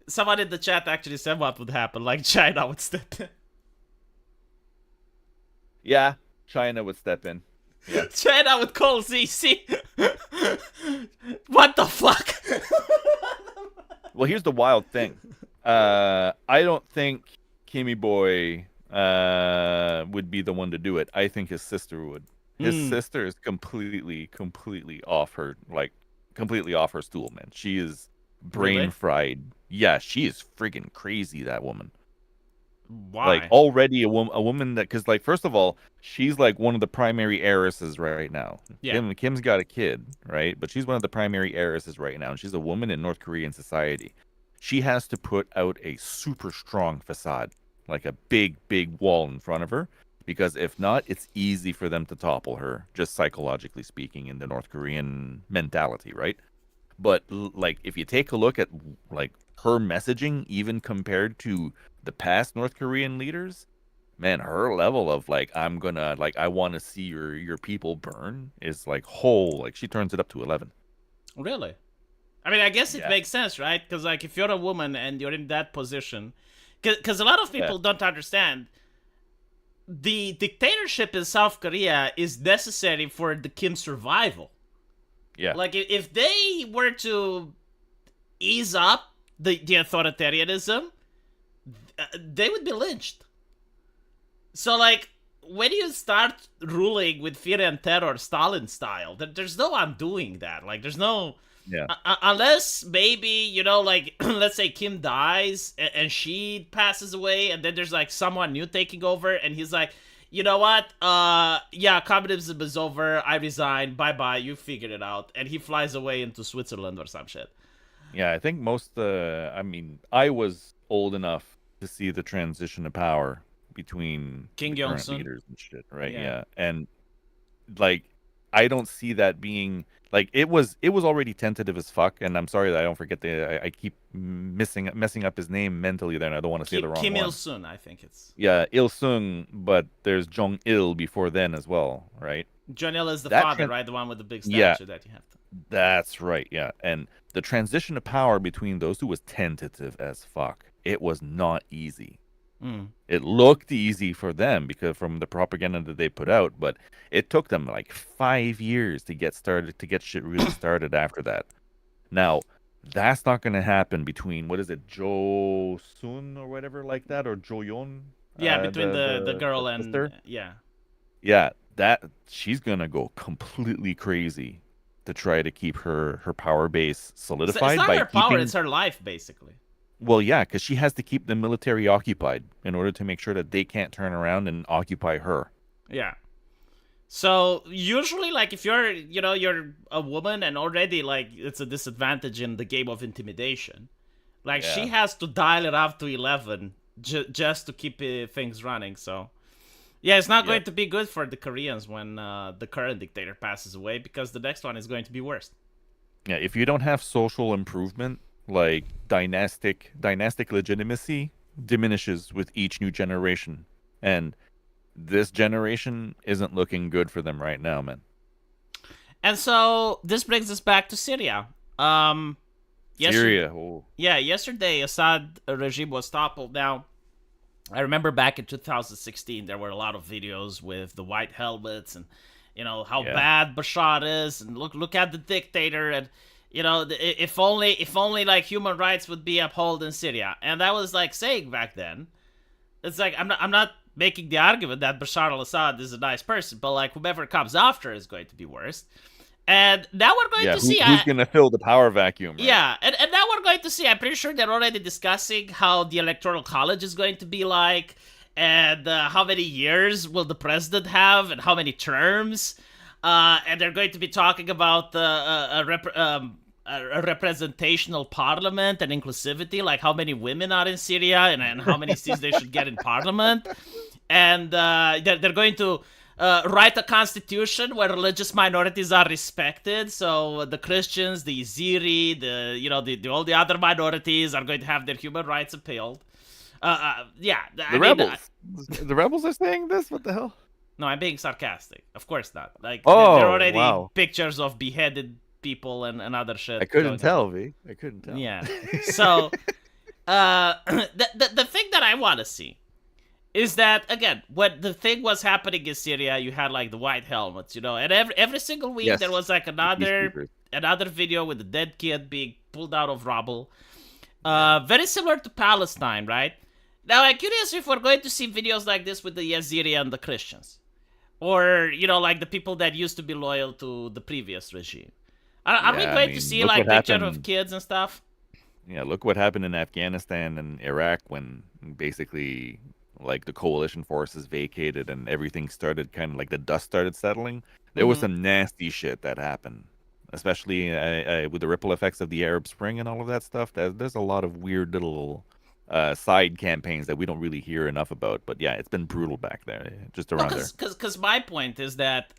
Someone in the chat actually said what would happen. Like China would step in. Yeah, China would step in. Yeah. China would call ZC. What the fuck? Well, here's the wild thing. I don't think Kimmy Boy would be the one to do it. I think his sister would. His sister is completely off her stool, man. She is brain fried. Yeah, she is friggin' crazy, that woman. Why? Like already a woman that, because like first of all, she's like one of the primary heiresses right now. Yeah. Kim's got a kid, right? But she's one of the primary heiresses right now, and she's a woman in North Korean society. She has to put out a super strong facade, like a big wall in front of her, because if not, it's easy for them to topple her, just psychologically speaking, in the North Korean mentality, right? But like if you take a look at like her messaging, even compared to the past North Korean leaders, man, her level of like I want to see your people burn is like like she turns it up to 11. Really? I mean, I guess it makes sense, right? Because like if you're a woman and you're in that position, because a lot of people don't understand. the dictatorship in South Korea is necessary for the Kim survival. Yeah. Like, if they were to ease up the authoritarianism, they would be lynched. So, like, when you start ruling with fear and terror, Stalin style, there's no undoing that. Like, there's no... Yeah. Unless maybe, you know, like, let's say Kim dies and she passes away, and then there's, like, someone new taking over, and he's like, you know what? Yeah, communism is over. I resign. Bye-bye. You figured it out. And he flies away into Switzerland or some shit. Yeah, I think most, I mean, I was old enough to see the transition of power between Kim the current Jong-un. leaders and shit, right? Yeah. Yeah. And, like, I don't see that being, like, it was already tentative as fuck, and I'm sorry that I don't forget I keep messing up his name mentally there, and I don't want to say the wrong Kim one. Il-sung, I think it's. Yeah, Il-sung, but there's Jong-il before then as well, right? Jong-il is the That father, right? The one with the big statue that you have to... That's right, yeah. And the transition of power between those two was tentative as fuck. It was not easy. It looked easy for them because from the propaganda that they put out, but it took them like 5 years to get shit really started after that. Now, that's not going to happen between, what is it, Jo Sun or whatever like that, or Jo Yeon? Yeah, between the girl and... sister? Yeah. Yeah, that she's going to go completely crazy to try to keep her power base solidified. It's not by her power, it's her life, basically. Well, yeah, because she has to keep the military occupied in order to make sure that they can't turn around and occupy her. Yeah. So usually, like, if you're, you know, you're a woman and already, like, it's a disadvantage in the game of intimidation. Like, she has to dial it up to 11 just to keep things running. So, yeah, it's not going to be good for the Koreans when the current dictator passes away, because the next one is going to be worse. Yeah, if you don't have social improvement, like dynastic legitimacy diminishes with each new generation, and this generation isn't looking good for them right now, man. And so this brings us back to Syria. Syria. Yeah, yesterday Assad regime was toppled. Now, I remember back in 2016 there were a lot of videos with the white helmets and, you know, how bad Bashar is, and look at the dictator, and, you know, if only like human rights would be upheld in Syria. And I was like saying back then, it's like I'm not making the argument that Bashar al-Assad is a nice person, but like whoever comes after is going to be worse. And now we're going to see who's going to fill the power vacuum. Right? Yeah, and now we're going to see. I'm pretty sure they're already discussing how the electoral college is going to be like, and how many years will the president have, and how many terms. And they're going to be talking about a representational parliament and inclusivity, like how many women are in Syria and how many seats they should get in parliament. And they're going to write a constitution where religious minorities are respected. So the Christians, the Yazidi, all the other minorities are going to have their human rights upheld. Rebels. The rebels are saying this? What the hell? No, I'm being sarcastic. Of course not. Like, there are already pictures of beheaded people and other shit. I couldn't tell, V. I couldn't tell. Yeah. So, the thing that I want to see is that, again, when the thing was happening in Syria, you had, like, the white helmets, you know, and every single week there was, like, another video with a dead kid being pulled out of rubble. Very similar to Palestine, right? Now, I'm curious if we're going to see videos like this with the Yazidi and the Christians. Or, you know, like the people that used to be loyal to the previous regime. Are we going to see, like, pictures of kids and stuff? Yeah, look what happened in Afghanistan and Iraq when basically, like, the coalition forces vacated and everything started kind of like the dust started settling. There was some nasty shit that happened, especially with the ripple effects of the Arab Spring and all of that stuff. There's a lot of weird little side campaigns that we don't really hear enough about. But yeah, it's been brutal back there, just around there. Because my point is that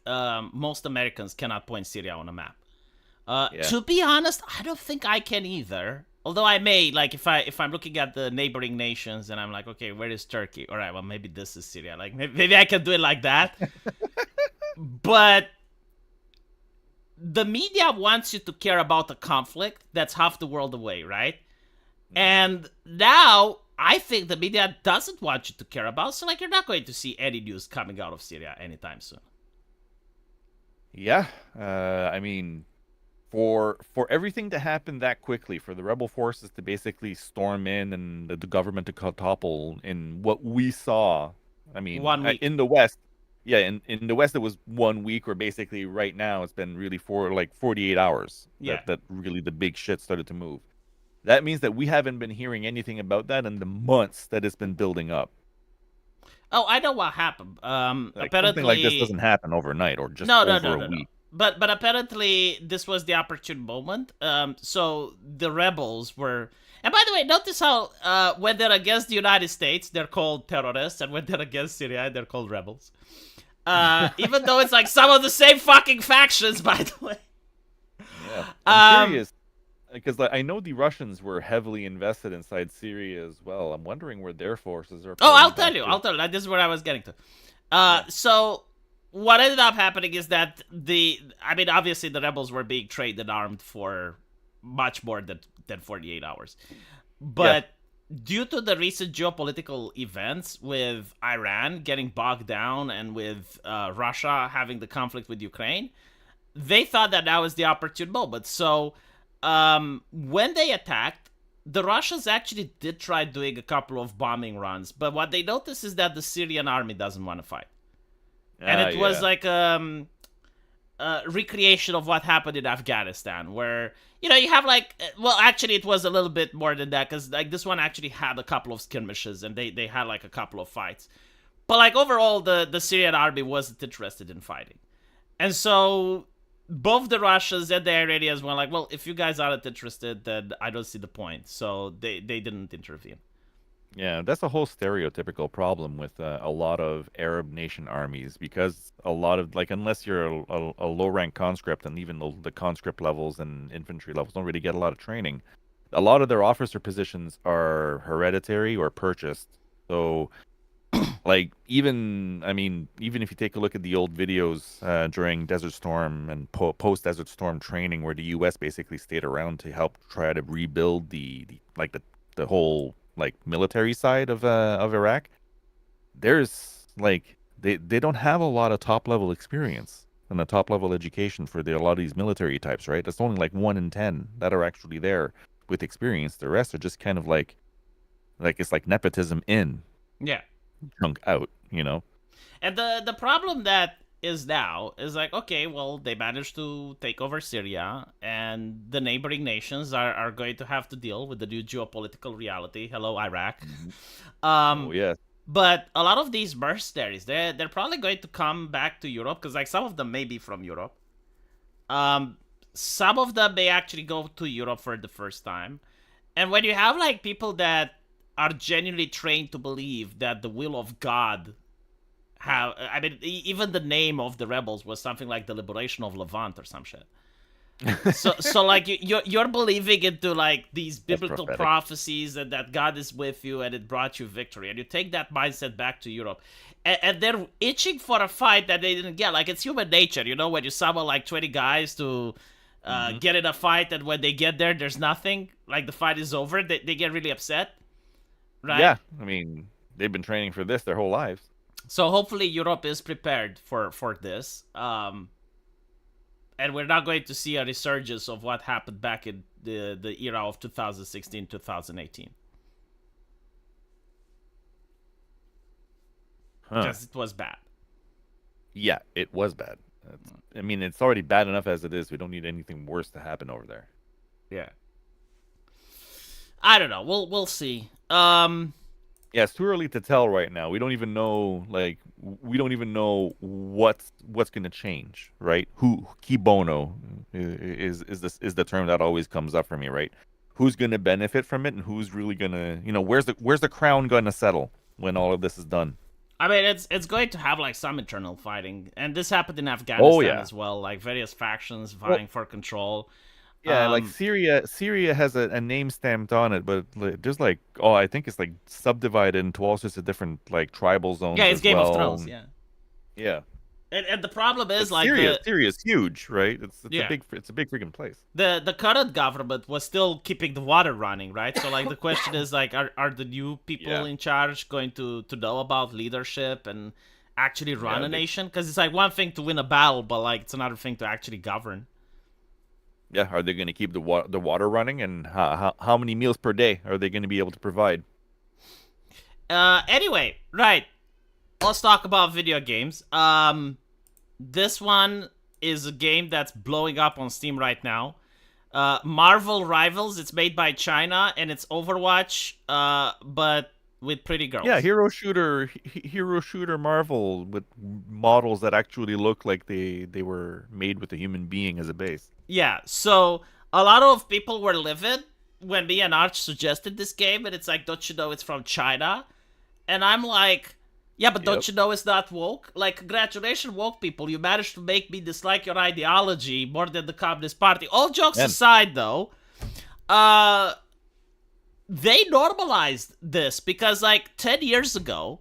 most Americans cannot point Syria on a map. To be honest, I don't think I can either. Although I may, like, if I'm looking at the neighboring nations and I'm like, okay, where is Turkey? All right, well, maybe this is Syria. Like, maybe I can do it like that. But the media wants you to care about a conflict that's half the world away, right? And now I think the media doesn't want you to care about. So like, you're not going to see any news coming out of Syria anytime soon. Yeah, I mean, for everything to happen that quickly, for the rebel forces to basically storm in and the government to topple in what we saw, I mean, 1 week. in the West, yeah, in the West it was 1 week, or basically right now it's been really for like 48 hours Yeah. that really the big shit started to move. That means that we haven't been hearing anything about that in the months that it's been building up. Oh, I know what happened. Like Apparently, something like this doesn't happen overnight or just no, over a no. week. But apparently this was the opportune moment. So the rebels were, and by the way, notice how when they're against the United States, they're called terrorists, and when they're against Syria, they're called rebels. Even though it's like some of the same fucking factions, by the way. Yeah, I'm curious because like, I know the Russians were heavily invested inside Syria as well. I'm wondering where their forces are. Oh, I'll pulling tell back you. to. I'll tell you. This is where I was getting to. So what ended up happening is that obviously the rebels were being trained and armed for much more than 48 hours. But due to the recent geopolitical events with Iran getting bogged down and with Russia having the conflict with Ukraine, they thought that now was the opportune moment. So when they attacked, the Russians actually did try doing a couple of bombing runs, but what they noticed is that the Syrian army doesn't want to fight. And it was like a recreation of what happened in Afghanistan, where you have like, well, actually it was a little bit more than that, because like this one actually had a couple of skirmishes and they had like a couple of fights, but like overall the Syrian army wasn't interested in fighting, and so both the Russians and the Iranians were like, well, if you guys aren't interested, then I don't see the point, so they didn't intervene. Yeah, that's a whole stereotypical problem with a lot of Arab nation armies, because a lot of like unless you're a low rank conscript, and even the conscript levels and infantry levels don't really get a lot of training. A lot of their officer positions are hereditary or purchased. So like even if you take a look at the old videos during Desert Storm and post Desert Storm training, where the U.S. basically stayed around to help try to rebuild the whole like military side of Iraq, there's like they don't have a lot of top level experience and a top level education for a lot of these military types, right? That's only like 1 in 10 that are actually there with experience. The rest are just kind of like it's like nepotism in, chunk out, And the problem that is now is like, okay, well, they managed to take over Syria, and the neighboring nations are going to have to deal with the new geopolitical reality. Hello, Iraq. Oh yeah. But a lot of these mercenaries, they're probably going to come back to Europe, because like some of them may be from Europe. Some of them may actually go to Europe for the first time. And when you have like people that are genuinely trained to believe that the will of God even the name of the rebels was something like the liberation of Levant or some shit. So like you're believing into like these biblical prophecies and that God is with you and it brought you victory, and you take that mindset back to Europe, and they're itching for a fight that they didn't get. Like, it's human nature, when you summon like 20 guys to get in a fight, and when they get there, there's nothing. Like, the fight is over. They get really upset, right? Yeah, they've been training for this their whole lives. So hopefully Europe is prepared for this. And we're not going to see a resurgence of what happened back in the era of 2016, 2018. Because it was bad. Yeah, it was bad. It's already bad enough as it is. We don't need anything worse to happen over there. Yeah. I don't know. We'll see. Yeah, it's too early to tell right now. We don't even know, what's going to change, right? Key bono is the term that always comes up for me, right? Who's going to benefit from it, and who's really going to, where's the crown going to settle when all of this is done? It's going to have like some internal fighting, and this happened in Afghanistan as well, like various factions vying for control. Yeah, like Syria has a name stamped on it, but there's I think it's like subdivided into all sorts of different like tribal zones. Yeah, it's Game of Thrones. Yeah. Yeah. And the problem is But like Syria is huge, right? yeah, it's a big freaking place. the current government was still keeping the water running, right? So like the question is like, are the new people Yeah, in charge going to know about leadership and actually run yeah, a nation? Because it's like one thing to win a battle, but like it's another thing to actually govern. yeah. Are they going to keep the water running, and how many meals per day are they going to be able to provide? Anyway, right. Let's talk about video games. This one is a game that's blowing up on Steam right now. Marvel Rivals. It's made by China and it's Overwatch, but with pretty Yeah, girls. hero shooter Marvel with models that actually look like they were made with a human being as a base. Yeah. So a lot of people were livid when me and Arch suggested this game, and it's like, don't you know it's from China? And I'm like, yeah, but don't Yep. you know it's not woke? Like, congratulations, woke people. You managed to make me dislike your ideology more than the Communist Party. All jokes And aside, though, uh, they normalized this because, like, 10 years ago,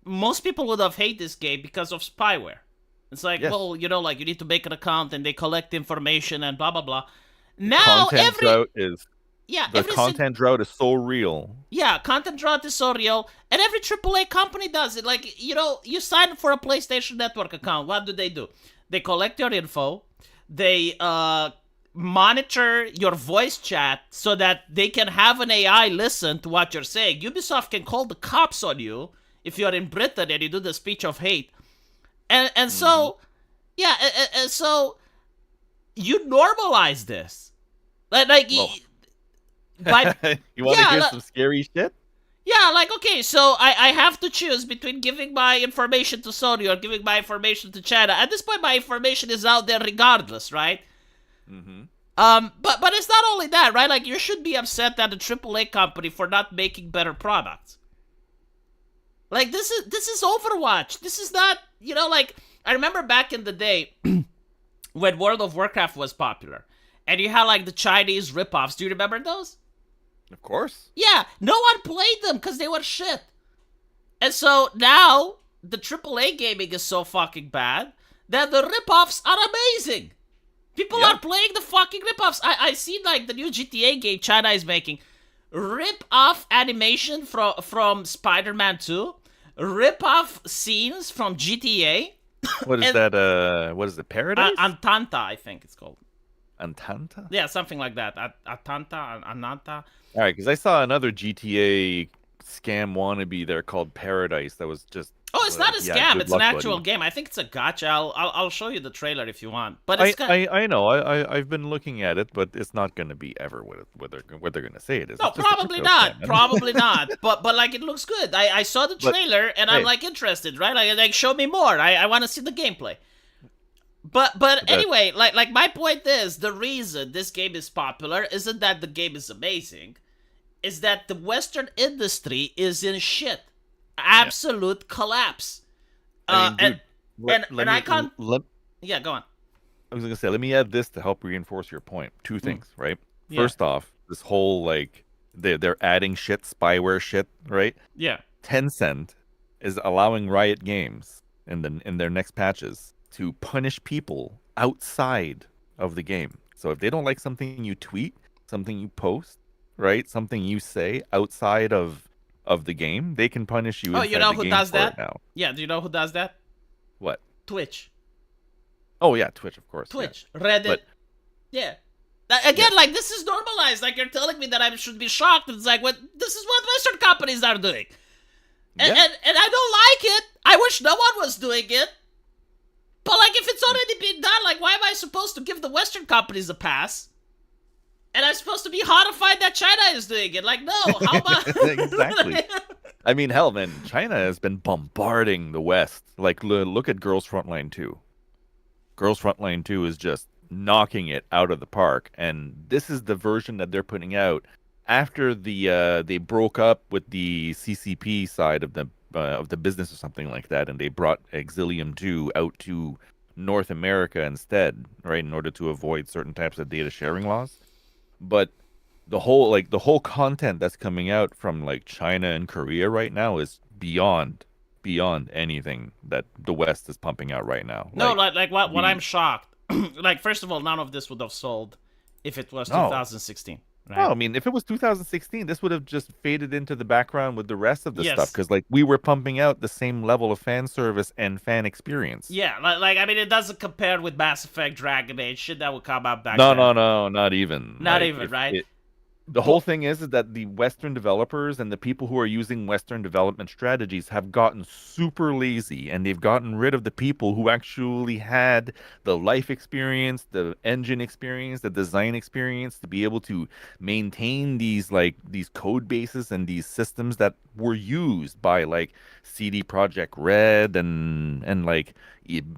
most people would have hated this game because of spyware. It's like, yes, well, like, you need to make an account and they collect information and blah, blah, blah. the Now, every single content drought is so real. yeah, content drought is so real, and every AAA company does it. Like, you sign up for a PlayStation Network account. What do? They collect your info. They monitor your voice chat so that they can have an AI listen to what you're saying. Ubisoft can call the cops on you if you're in Britain and you do the speech of hate. And Hmm. so, yeah, and so you normalize this. Like Well, by you want to yeah, hear some scary shit? yeah, like, okay, so I have to choose between giving my information to Sony or giving my information to China. At this point, my information is out there regardless, right? Hmm. But it's not only that, right? Like, you should be upset at the AAA company for not making better products. Like, this is Overwatch. This is not, like, I remember back in the day when World of Warcraft was popular, and you had like the Chinese ripoffs. Do you remember those? Of course. Yeah, no one played them because they were shit. And so now the AAA gaming is so fucking bad that the ripoffs are amazing. People Yeah. are playing the fucking ripoffs. I see like the new GTA game China is making. Rip off animation from Spider-Man 2. Rip off scenes from GTA. What is And that? What is it? Paradise? Antanta, I think it's called. Antanta? Yeah, something like that. Antanta, Ananta. All right, because I saw another GTA scam wannabe there called Paradise. That was just Oh, it's not a yeah. scam. Good It's an luck, actual buddy. game. I think it's a gotcha. I'll show you the trailer if you want. But it's I know. I've been looking at it, but it's not going to be ever what they're going to say it is. no, It's just a probably crypto not. scam, man. Probably not. But like, it looks good. I saw the But trailer and I'm hey, like interested, right? Like show me more. I want to see the gameplay. But that anyway, like my point is the reason this game is popular isn't that the game is amazing, is that the Western industry is in shit, yeah. absolute collapse. I mean, And dude, let let I me can't. let Yeah, go on. I was going to say let me add this to help reinforce your point. Two Mm, things, right? yeah, First off, this whole like they're adding shit, spyware shit, right? yeah. Tencent is allowing Riot Games in their next patches to punish people outside of the game. So if they don't like something you tweet, something you post, right, something you say outside of the game, they can punish you Oh, you inside know the who game does for it that? now. Yeah, do you know who does that? What? Twitch. Oh yeah, Twitch, of course. Yeah. Twitch. Reddit. But Yeah. Again, yes, like, this is normalized. Like, you're telling me that I should be shocked. It's like, what? This is what Western companies are doing. And, yeah, and, and I don't like it. I wish no one was doing it. But, like, if it's already been done, like, why am I supposed to give the Western companies a pass? And I'm supposed to be horrified that China is doing it. Like, no, how about... exactly. I mean, hell, man, China has been bombarding the West. Like, look at Girls Frontline 2. Girls Frontline 2 is just knocking it out of the park, and this is the version that they're putting out after they broke up with the CCP side of the business or something like that, and they brought Exilium 2 out to North America instead, right, in order to avoid certain types of data sharing laws. But the whole content that's coming out from like China and Korea right now is beyond beyond anything that the West is pumping out right now. No, Like like what I'm the shocked. Like first of all, none of this would have sold if it was no, 2016, no. right? I mean, if it was 2016, this would have just faded into the background with the rest of the stuff Yes. because like we were pumping out the same level of fan service and fan experience. Yeah, like I mean, it doesn't compare with Mass Effect, Dragon Age, shit that would come out back No, then. no, no, not even. Not Like even, if right? it the whole But thing is that the Western developers and the people who are using Western development strategies have gotten super lazy and they've gotten rid of the people who actually had the life experience, the engine experience, the design experience to be able to maintain these code bases and these systems that were used by like CD Projekt Red and like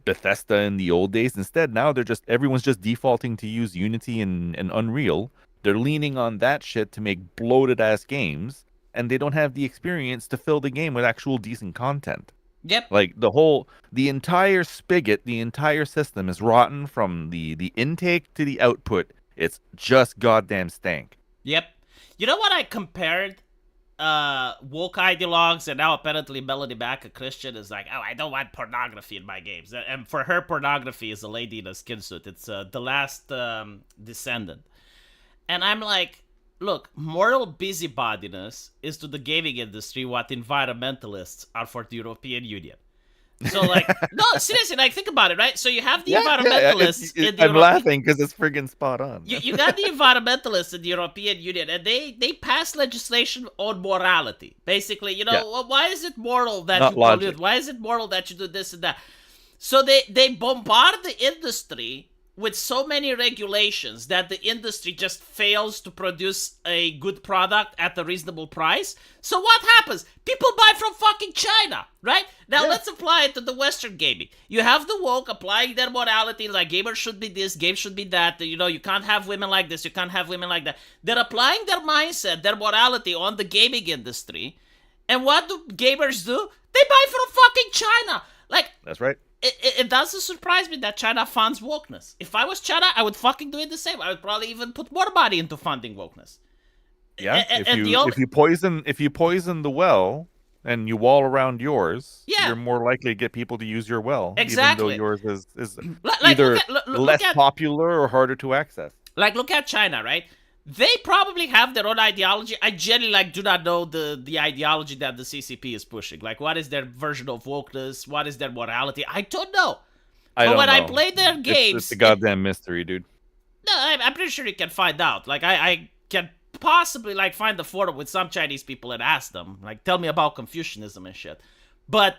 Bethesda in the old days. Instead, now everyone's just defaulting to use Unity and Unreal. They're leaning on that shit to make bloated ass games, and they don't have the experience to fill the game with actual decent content. yep, Like the entire spigot, the entire system is rotten from the intake to the output. It's just goddamn stank. yep. You know what I compared? Woke ideologues, and now apparently Melody Mac, a Christian, is like, oh, I don't want pornography in my games. And for her, pornography is a lady in a skin suit. It's The Last Descendant. And I'm like, look, moral busybodiness is to the gaming industry what environmentalists are for the European Union. So, like, no, seriously, like, think about it, right? So you have the environmentalists in the I'm European. laughing because it's friggin' spot on. You got the environmentalists in the European Union, and they pass legislation on morality. Basically, Yeah, why is it moral that not you pollute? logic. Why is it moral that you do this and that? So they bombard the industry with so many regulations that the industry just fails to produce a good product at a reasonable price. So what happens? People buy from fucking China, right? Now Yeah. let's apply it to the Western gaming. You have the woke applying their morality, like gamers should be this, games should be that. You can't have women like this, you can't have women like that. They're applying their mindset, their morality on the gaming industry. And what do gamers do? They buy from fucking China. Like, That's right. it doesn't surprise me that China funds wokeness. If I was China, I would fucking do it the same. I would probably even put more money into funding wokeness. Yeah, And the only, if you poison the well and you wall around yours, yeah, you're more likely to get people to use your well, even though exactly. yours is Like either less look at popular or harder to access. look at China, right? They probably have their own ideology. I genuinely do not know the ideology that the CCP is pushing. Like, what is their version of wokeness? What is their morality? I don't know. I But don't when I know. play their It's games, a goddamn mystery, dude. no, I'm pretty sure you can find out. Like, I can possibly like find the forum with some Chinese people and ask them, like, tell me about Confucianism and shit. But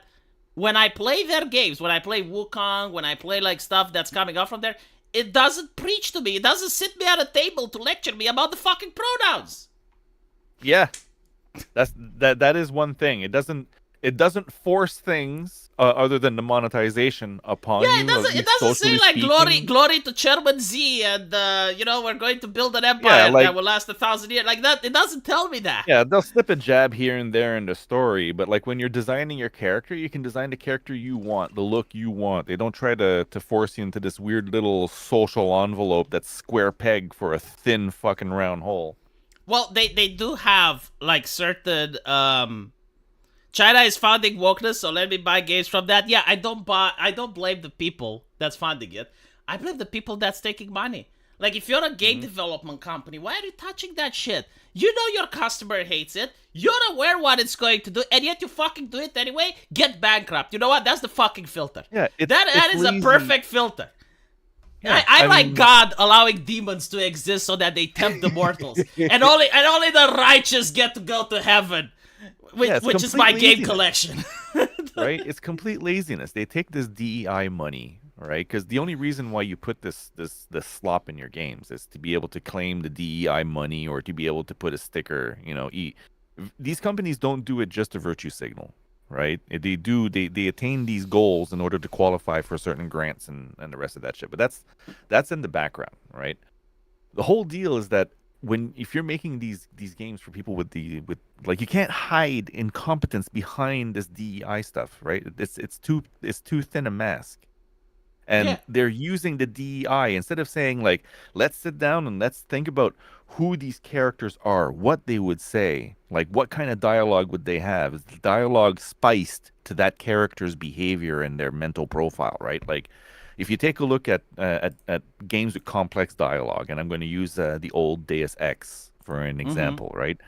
when I play their games, when I play Wukong, when I play like stuff that's coming out from there, it doesn't preach to me. It doesn't sit me at a table to lecture me about the fucking pronouns. Yeah, that is one thing. It doesn't force things other than the monetization upon Yeah, you. it doesn't say Socially like speaking. glory to Chairman Z and we're going to build an Yeah, empire like that will last 1,000 years. Like that, it doesn't tell me that. yeah, they'll slip a jab here and there in the story, but like when you're designing your character, you can design the character you want, the look you want. They don't try to force you into this weird little social envelope that's square peg for a thin fucking round hole. Well, they do have like certain China is funding wokeness, so let me buy games from that. Yeah, I don't blame the people that's funding it. I blame the people that's taking money. Like if you're a game development company, why are you touching that shit? You know your customer hates it. You're aware what it's going to do, and yet you fucking do it anyway. Get bankrupt. You know what? That's the fucking filter. Yeah, That it's is a lazy. perfect filter. Yeah, I'm I like mean, God allowing demons to exist so that they tempt the mortals, and only the righteous get to go to heaven, Yeah, it's which is my complete game laziness. collection. Right? It's complete laziness. They take this DEI money, right? Because the only reason why you put this slop in your games is to be able to claim the DEI money or to be able to put a sticker. These companies don't do it just to virtue signal, right? They attain these goals in order to qualify for certain grants and the rest of that shit. But that's in the background, right? The whole deal is that if you're making these games for people with like you can't hide incompetence behind this DEI stuff, right? It's too thin a mask. Yeah, And they're using the DEI instead of saying like, let's sit down and let's think about who these characters are, what they would say, like what kind of dialogue would they have? Is the dialogue spiced to that character's behavior and their mental profile, right? Like if you take a look at games with complex dialogue, and I'm going to use the old Deus Ex for an Mm-hmm. example, right?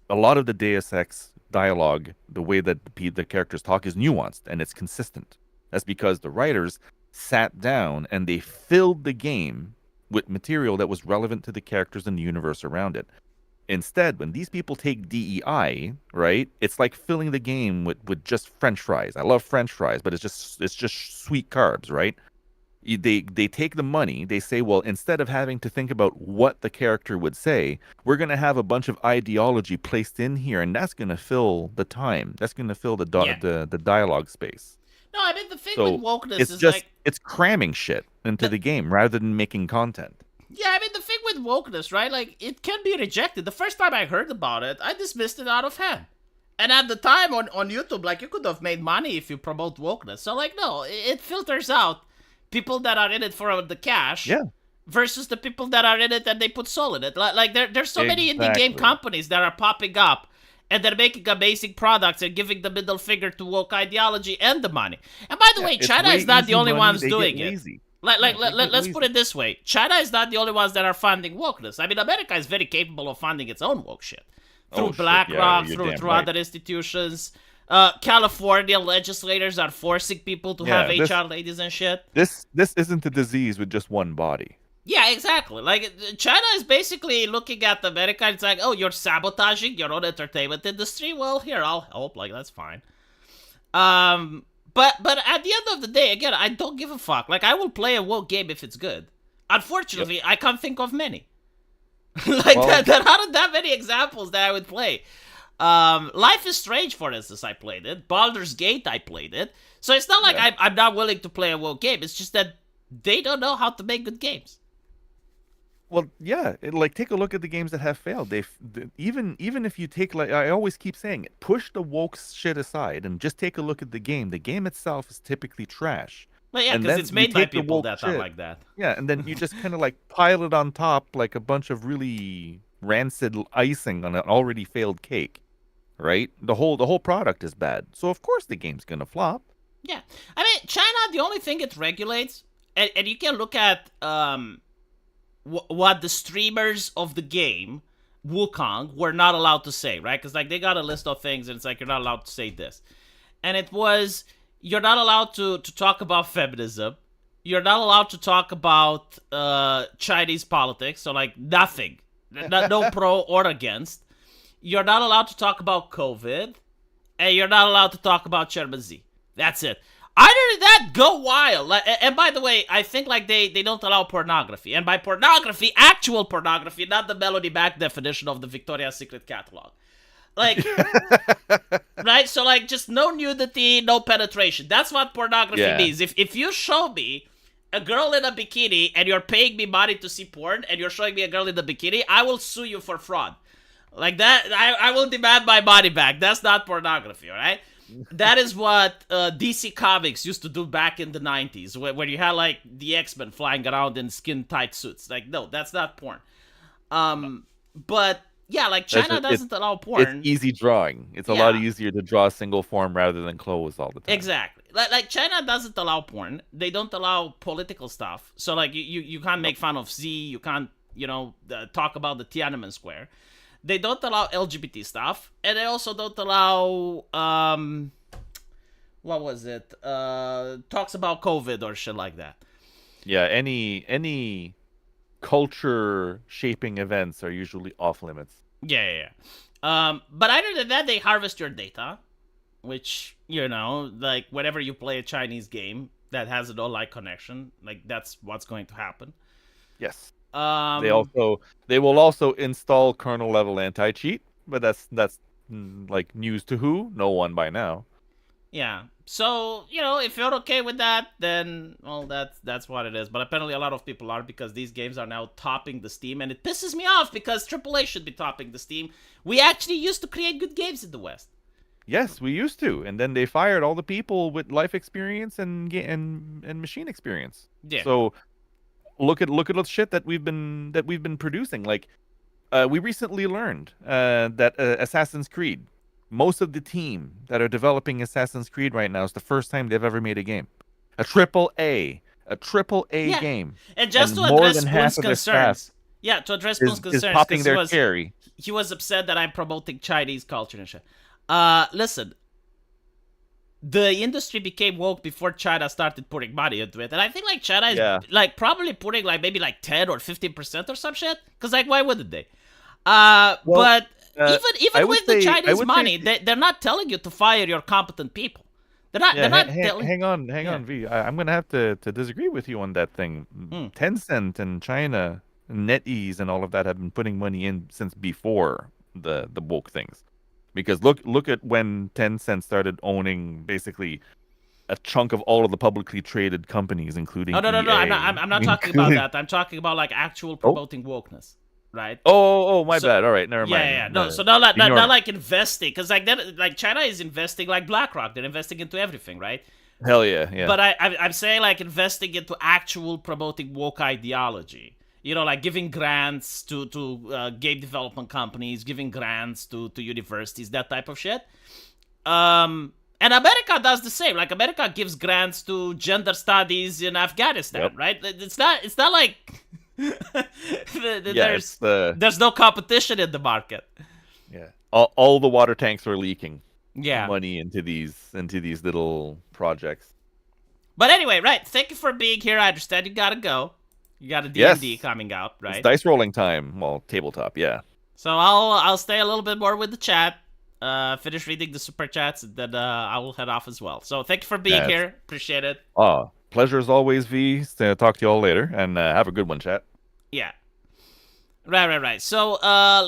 A lot of the Deus Ex dialogue, the way that the characters talk is nuanced and it's consistent. That's because the writers sat down and they filled the game with material that was relevant to the characters and the universe around it. Instead, when these people take DEI, right, it's like filling the game with just French fries. I love French fries, but it's just sweet carbs, right? They take the money, they say, well, instead of having to think about what the character would say, we're going to have a bunch of ideology placed in here, and that's going to fill the time, that's going to fill Yeah. the dialogue space. No, I mean the thing with So wokeness it's is like just it's cramming shit into the the game rather than making content. yeah, I mean the thing with wokeness, right? Like it can be rejected. The first time I heard about it, I dismissed it out of hand. And at the time on YouTube, like you could have made money if you promote wokeness. So like no, it filters out people that are in it for the cash Yeah, versus the people that are in it and they put soul in it. Like there's so many indie game exactly. companies that are popping up and they're making amazing products and giving the middle finger to woke ideology and the money. And by the Yeah, way, it's China way is not the easy only money. ones They get doing it. lazy. Like Yeah, they get let's put lazy. it this way: China is not the only ones that are funding wokeness. I mean, America is very capable of funding its own woke shit Oh through shit, yeah, BlackRock, you're through damn through right. other institutions. California legislators are forcing people to have Yeah, HR ladies and shit. this isn't a disease with just one body. Yeah, exactly. Like China is basically looking at America and it's like, oh, you're sabotaging your own entertainment industry. Well, here I'll help. Like that's fine. But at the end of the day, again, I don't give a fuck. Like I will play a woke game if it's good. Yep. Unfortunately, I can't think of many. Like Well, there aren't that many examples that I would play. Life is Strange, for instance, I played it. Baldur's Gate, I played it. So it's not like yeah. I'm not willing to play a woke game. It's just that they don't know how to make good games. Well, yeah. Like, take a look at the games that have failed. Even if you take, like, I always keep saying it, push the woke shit aside and just take a look at the game. The game itself is typically trash, But yeah, and because then it's you made by take the people woke that are shit, like that. yeah, and then you just kind of like pile it on top like a bunch of really rancid icing on an already failed cake, right? The whole product is bad, so of course the game's gonna flop. Yeah. I mean, China, the only thing it regulates, and you can look at what the streamers of the game, Wukong, were not allowed to say, right? Because like they got a list of things, and it's like you're not allowed to say this, and it was you're not allowed to talk about feminism. You're not allowed to talk about Chinese politics, so like nothing, no pro or against. You're not allowed to talk about COVID, and you're not allowed to talk about Chairman Z. That's it. Other than that, go wild. Like, and by the way, I think like they don't allow pornography, and by pornography, actual pornography, not the Melody Mac definition of the Victoria's Secret catalog. Like, right? So like, just no nudity, no penetration. That's what pornography Yeah. means. If you show me a girl in a bikini and you're paying me money to see porn, and you're showing me a girl in a bikini, I will sue you for fraud. Like that, I will demand my money back. That's not pornography, all right? That is what DC Comics used to do back in the 90s, where you had like the X-Men flying around in skin tight suits. Like, no, that's not porn. But yeah, like China It's doesn't allow it's porn. easy drawing. It's a lot Yeah, easier to draw a single form rather than clothes all the time. exactly. Like China doesn't allow porn. They don't allow political stuff. So like you can't make fun of Z. You can't talk about the Tiananmen Square. They don't allow LGBT stuff, and they also don't allow what was it? Talks about COVID or shit like that. Yeah, any culture shaping events are usually off limits. Yeah. But other than that, they harvest your data, which like whenever you play a Chinese game that has an online connection, like that's what's going to happen. Yes. Um, They will also install kernel level anti cheat, but that's like news to who? No one by now. yeah. So if you're okay with that, then well, that's what it is. But apparently, a lot of people are because these games are now topping the Steam, and it pisses me off because AAA should be topping the Steam. We actually used to create good games in the West. Yes, we used to, and then they fired all the people with life experience and machine experience. Yeah. So look at the shit that we've been producing. Like we recently learned that Assassin's Creed, most of the team that are developing Assassin's Creed right now is the first time they've ever made a game, a triple A Yeah, game, and just and to more address than half Spoon's of their staff concerns. Yeah, to address Spoon's is concerns, popping because their cherry. he was upset that I'm promoting Chinese culture and shit. Listen, the industry became woke before China started putting money into it, and I think like China is Yeah. like probably putting like maybe like 10 or 15% or some shit. Because like why wouldn't they? Well, But uh, even with the I Chinese would say money, they're not telling you to fire your competent people. They're Yeah, not telling. hang Yeah. on, V. I'm gonna have to disagree with you on that thing. Hmm. Tencent and China, NetEase, and all of that have been putting money in since before the woke things. Because look at when Tencent started owning basically a chunk of all of the publicly traded companies, Oh including no. EA, I'm not talking about including that. I'm talking about like actual oh promoting wokeness, right? my So bad. All right, never yeah. mind. No, so not Ignore me. like investing, because like that, like China is investing like BlackRock. They're investing into everything, right? Hell yeah, yeah. But I'm saying like investing into actual promoting woke ideology. You know, like giving grants to game development companies, giving grants to universities, that type of shit. And America does the same. Like America gives grants to gender studies in Afghanistan, Yep. right? It's not like Yeah, it's the there's no competition in the market. yeah. All the water tanks are leaking Yeah. money into these little projects. But anyway, right. Thank you for being here. I understand you gotta go. You got a D&D Yes, coming out, it's right? dice rolling time. Well, tabletop, yeah. So I'll stay a little bit more with the chat. Finish reading the super chats, and then I will head off as well. So thank you for being That's here. Appreciate it. pleasure as always, V. Talk to you all later, and have a good one, chat. Yeah. Right. So,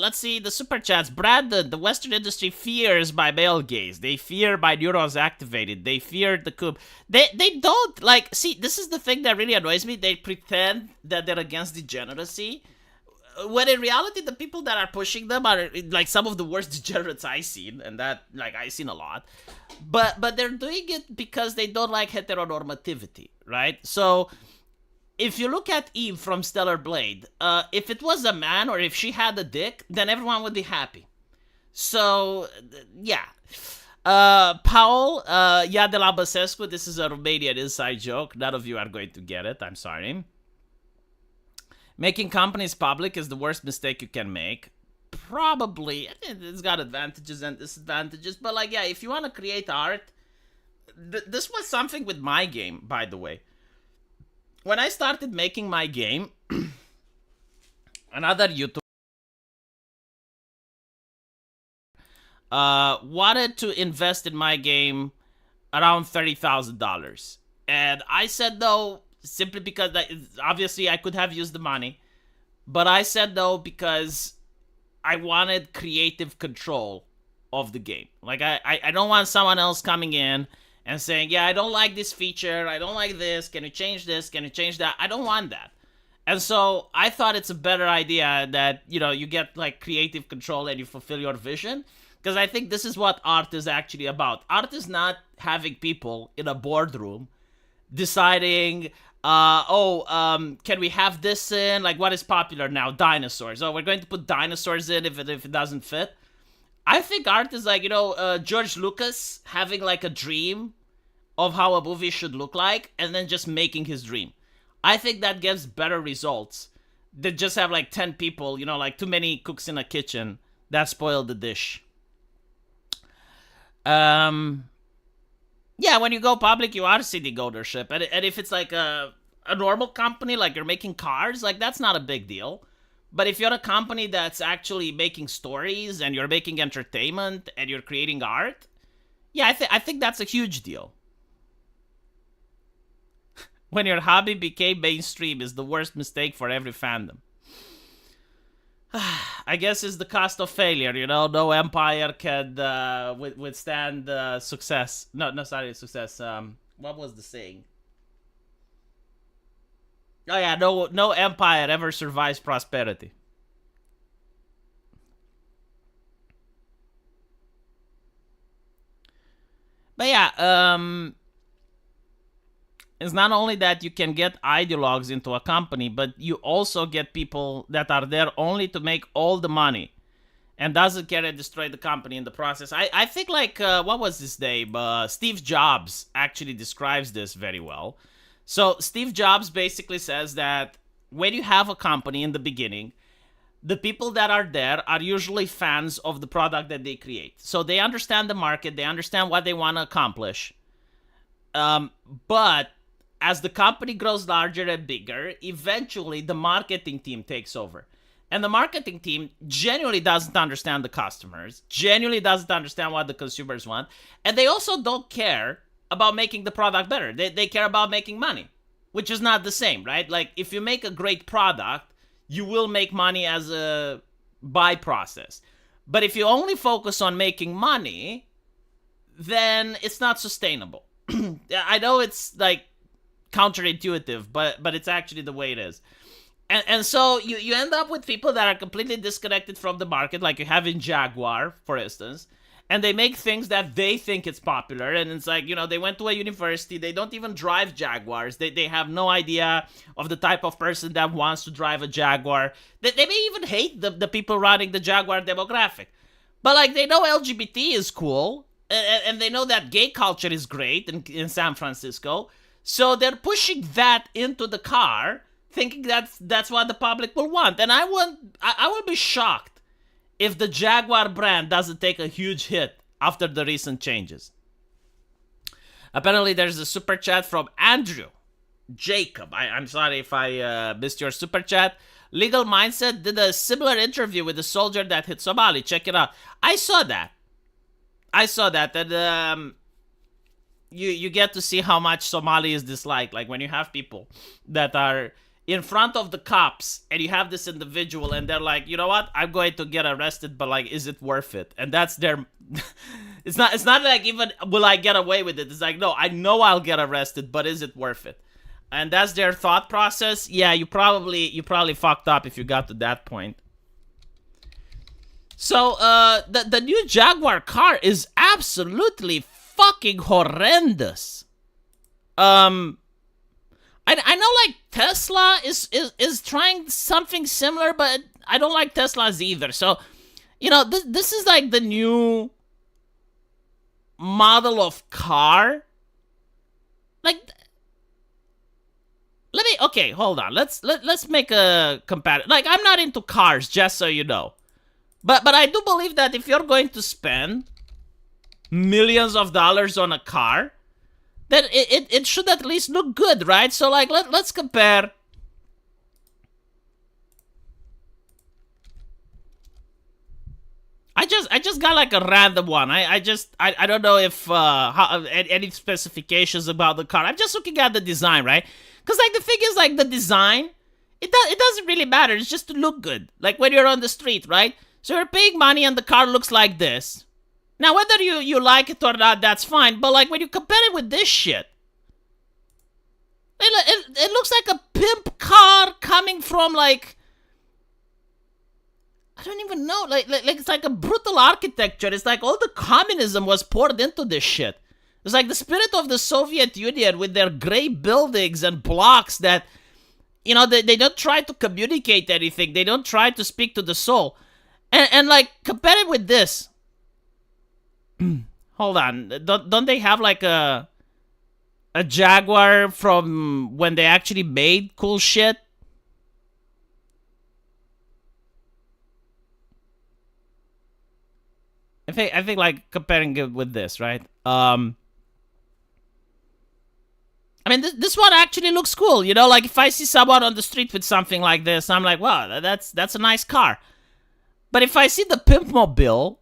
let's see the super chats. Brandon, the Western industry fears by male gaze. They fear by neurons activated. They fear the coup. They don't like. See, this is the thing that really annoys me. They pretend that they're against degeneracy, when in reality, the people that are pushing them are like some of the worst degenerates I've seen, and that like I've seen a lot. But they're doing it because they don't like heteronormativity, right? So if you look at Eve from Stellar Blade, if it was a man or if she had a dick, then everyone would be happy. So, yeah. Paul, yeah, de la Basescu, this is a Romanian inside joke. None of you are going to get it. I'm sorry. Making companies public is the worst mistake you can make. Probably. It's got advantages and disadvantages. But, like, yeah, if you want to create art, this was something with my game, by the way. When I started making my game, another YouTuber wanted to invest in my game around $30,000. And I said no, simply because obviously I could have used the money. But I said no because I wanted creative control of the game. Like, I don't want someone else coming in and saying, yeah, I don't like this feature, I don't like this, can you change this, can you change that? I don't want that. And so I thought it's a better idea that, you know, you get like creative control and you fulfill your vision. Because I think this is what art is actually about. Art is not having people in a boardroom deciding, can we have this in? Like, what is popular now? Dinosaurs. Oh, we're going to put dinosaurs in if it doesn't fit. I think art is like, George Lucas having like a dream of how a movie should look like and then just making his dream. I think that gives better results than just have like 10 people, like too many cooks in a kitchen that spoil the dish. Yeah, when you go public, you are seeking ownership. And if it's like a normal company, like you're making cars, like that's not a big deal. But if you're a company that's actually making stories and you're making entertainment and you're creating art, yeah, I think that's a huge deal. When your hobby became mainstream is the worst mistake for every fandom. I guess it's the cost of failure, No empire can withstand success. Success. What was the saying? Oh yeah, no empire ever survives prosperity. But yeah, is not only that you can get ideologues into a company, but you also get people that are there only to make all the money and doesn't care and destroy the company in the process. I think like, what was his name? Steve Jobs actually describes this very well. So Steve Jobs basically says that when you have a company in the beginning, the people that are there are usually fans of the product that they create. So they understand the market, they understand what they want to accomplish. But as the company grows larger and bigger, eventually the marketing team takes over. And the marketing team genuinely doesn't understand the customers, genuinely doesn't understand what the consumers want, and they also don't care about making the product better. They care about making money, which is not the same, right? Like, if you make a great product, you will make money as a by process. But if you only focus on making money, then it's not sustainable. I know it's like counterintuitive, but it's actually the way it is. And so you end up with people that are completely disconnected from the market, like you have in Jaguar, for instance, and they make things that they think it's popular, and it's like, you know, they went to a university, they don't even drive Jaguars, they have no idea of the type of person that wants to drive a Jaguar. They may even hate the people running the Jaguar demographic. But like, they know LGBT is cool, and they know that gay culture is great in San Francisco, so they're pushing that into the car, thinking that's what the public will want. And I will be shocked if the Jaguar brand doesn't take a huge hit after the recent changes. Apparently, there's a super chat from Andrew Jacob. I'm sorry if I missed your super chat. Legal Mindset did a similar interview with the soldier that hit Somali. Check it out. I saw that. And you get to see how much Somali is disliked. Like, when you have people that are in front of the cops and you have this individual and they're like, you know what, I'm going to get arrested, but like, is it worth it? And that's their it's not like even will I get away with it. It's like, no, I know I'll get arrested, but is it worth it? And that's their thought process. Yeah, you probably fucked up if you got to that point. So the new Jaguar car is absolutely fucking horrendous. I know, like, Tesla is trying something similar, but I don't like Teslas either. So, you know, this is like the new model of car. Like, okay, hold on. Let's make a comparison. Like, I'm not into cars, just so you know. But I do believe that if you're going to spend millions of dollars on a car, that it should at least look good, right? So like, let's compare. I just got like a random one. I don't know if any specifications about the car. I'm just looking at the design, right? Because like, the thing is, like, the design, it doesn't really matter. It's just to look good, like when you're on the street, right? So you're paying money and the car looks like this. Now, whether you like it or not, that's fine. But like, when you compare it with this shit, it looks like a pimp car coming from, like, I don't even know. Like it's like a brutal architecture. It's like all the communism was poured into this shit. It's like the spirit of the Soviet Union with their gray buildings and blocks that, you know, they don't try to communicate anything. They don't try to speak to the soul. And like, compare it with this. Hold on. Don't they have like a Jaguar from when they actually made cool shit? I think like comparing it with this, right? I mean, this one actually looks cool. You know, like, if I see someone on the street with something like this, I'm like, wow, that's a nice car. But if I see the Pimp Mobile,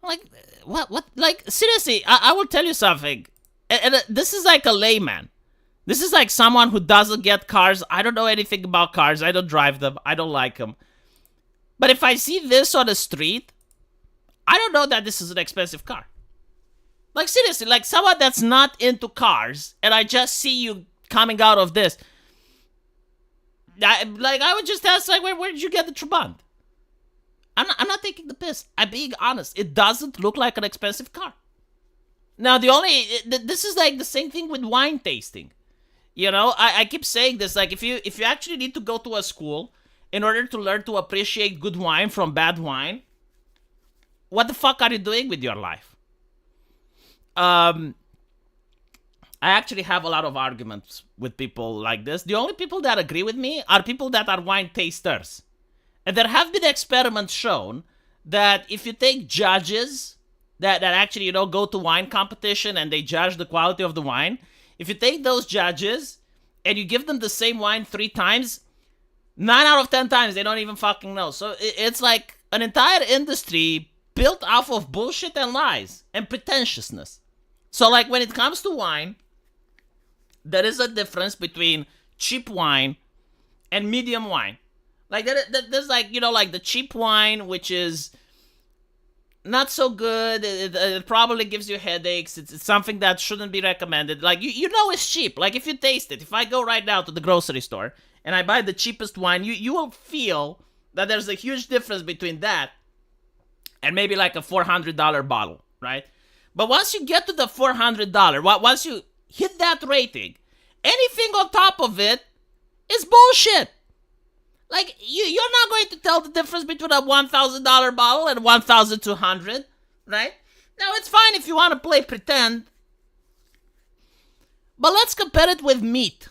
I'm like, what? Like, seriously, I will tell you something. And this is like a layman. This is like someone who doesn't get cars. I don't know anything about cars. I don't drive them. I don't like them. But if I see this on the street, I don't know that this is an expensive car. Like, seriously, like, someone that's not into cars, and I just see you coming out of this, I would just ask, like, where did you get the Trabant? I'm not taking the piss. I'm being honest. It doesn't look like an expensive car. Now, this is like the same thing with wine tasting. You know, I keep saying this, like, if you actually need to go to a school in order to learn to appreciate good wine from bad wine, what the fuck are you doing with your life? I actually have a lot of arguments with people like this. The only people that agree with me are people that are wine tasters. And there have been experiments shown that if you take judges that actually, you know, go to wine competition and they judge the quality of the wine, if you take those judges and you give them the same wine 3 times, 9 out of 10 times they don't even fucking know. So it's like an entire industry built off of bullshit and lies and pretentiousness. So like when it comes to wine, there is a difference between cheap wine and medium wine. Like there's like, you know, like the cheap wine, which is not so good. It probably gives you headaches. It's something that shouldn't be recommended. Like you know it's cheap. Like if you taste it, if I go right now to the grocery store and I buy the cheapest wine, you will feel that there's a huge difference between that and maybe like a $400 bottle, right? But once you get to the $400, once you hit that rating, anything on top of it is bullshit. Like, you're not going to tell the difference between a $1,000 bottle and $1,200, right? Now, it's fine if you want to play pretend, but let's compare it with meat.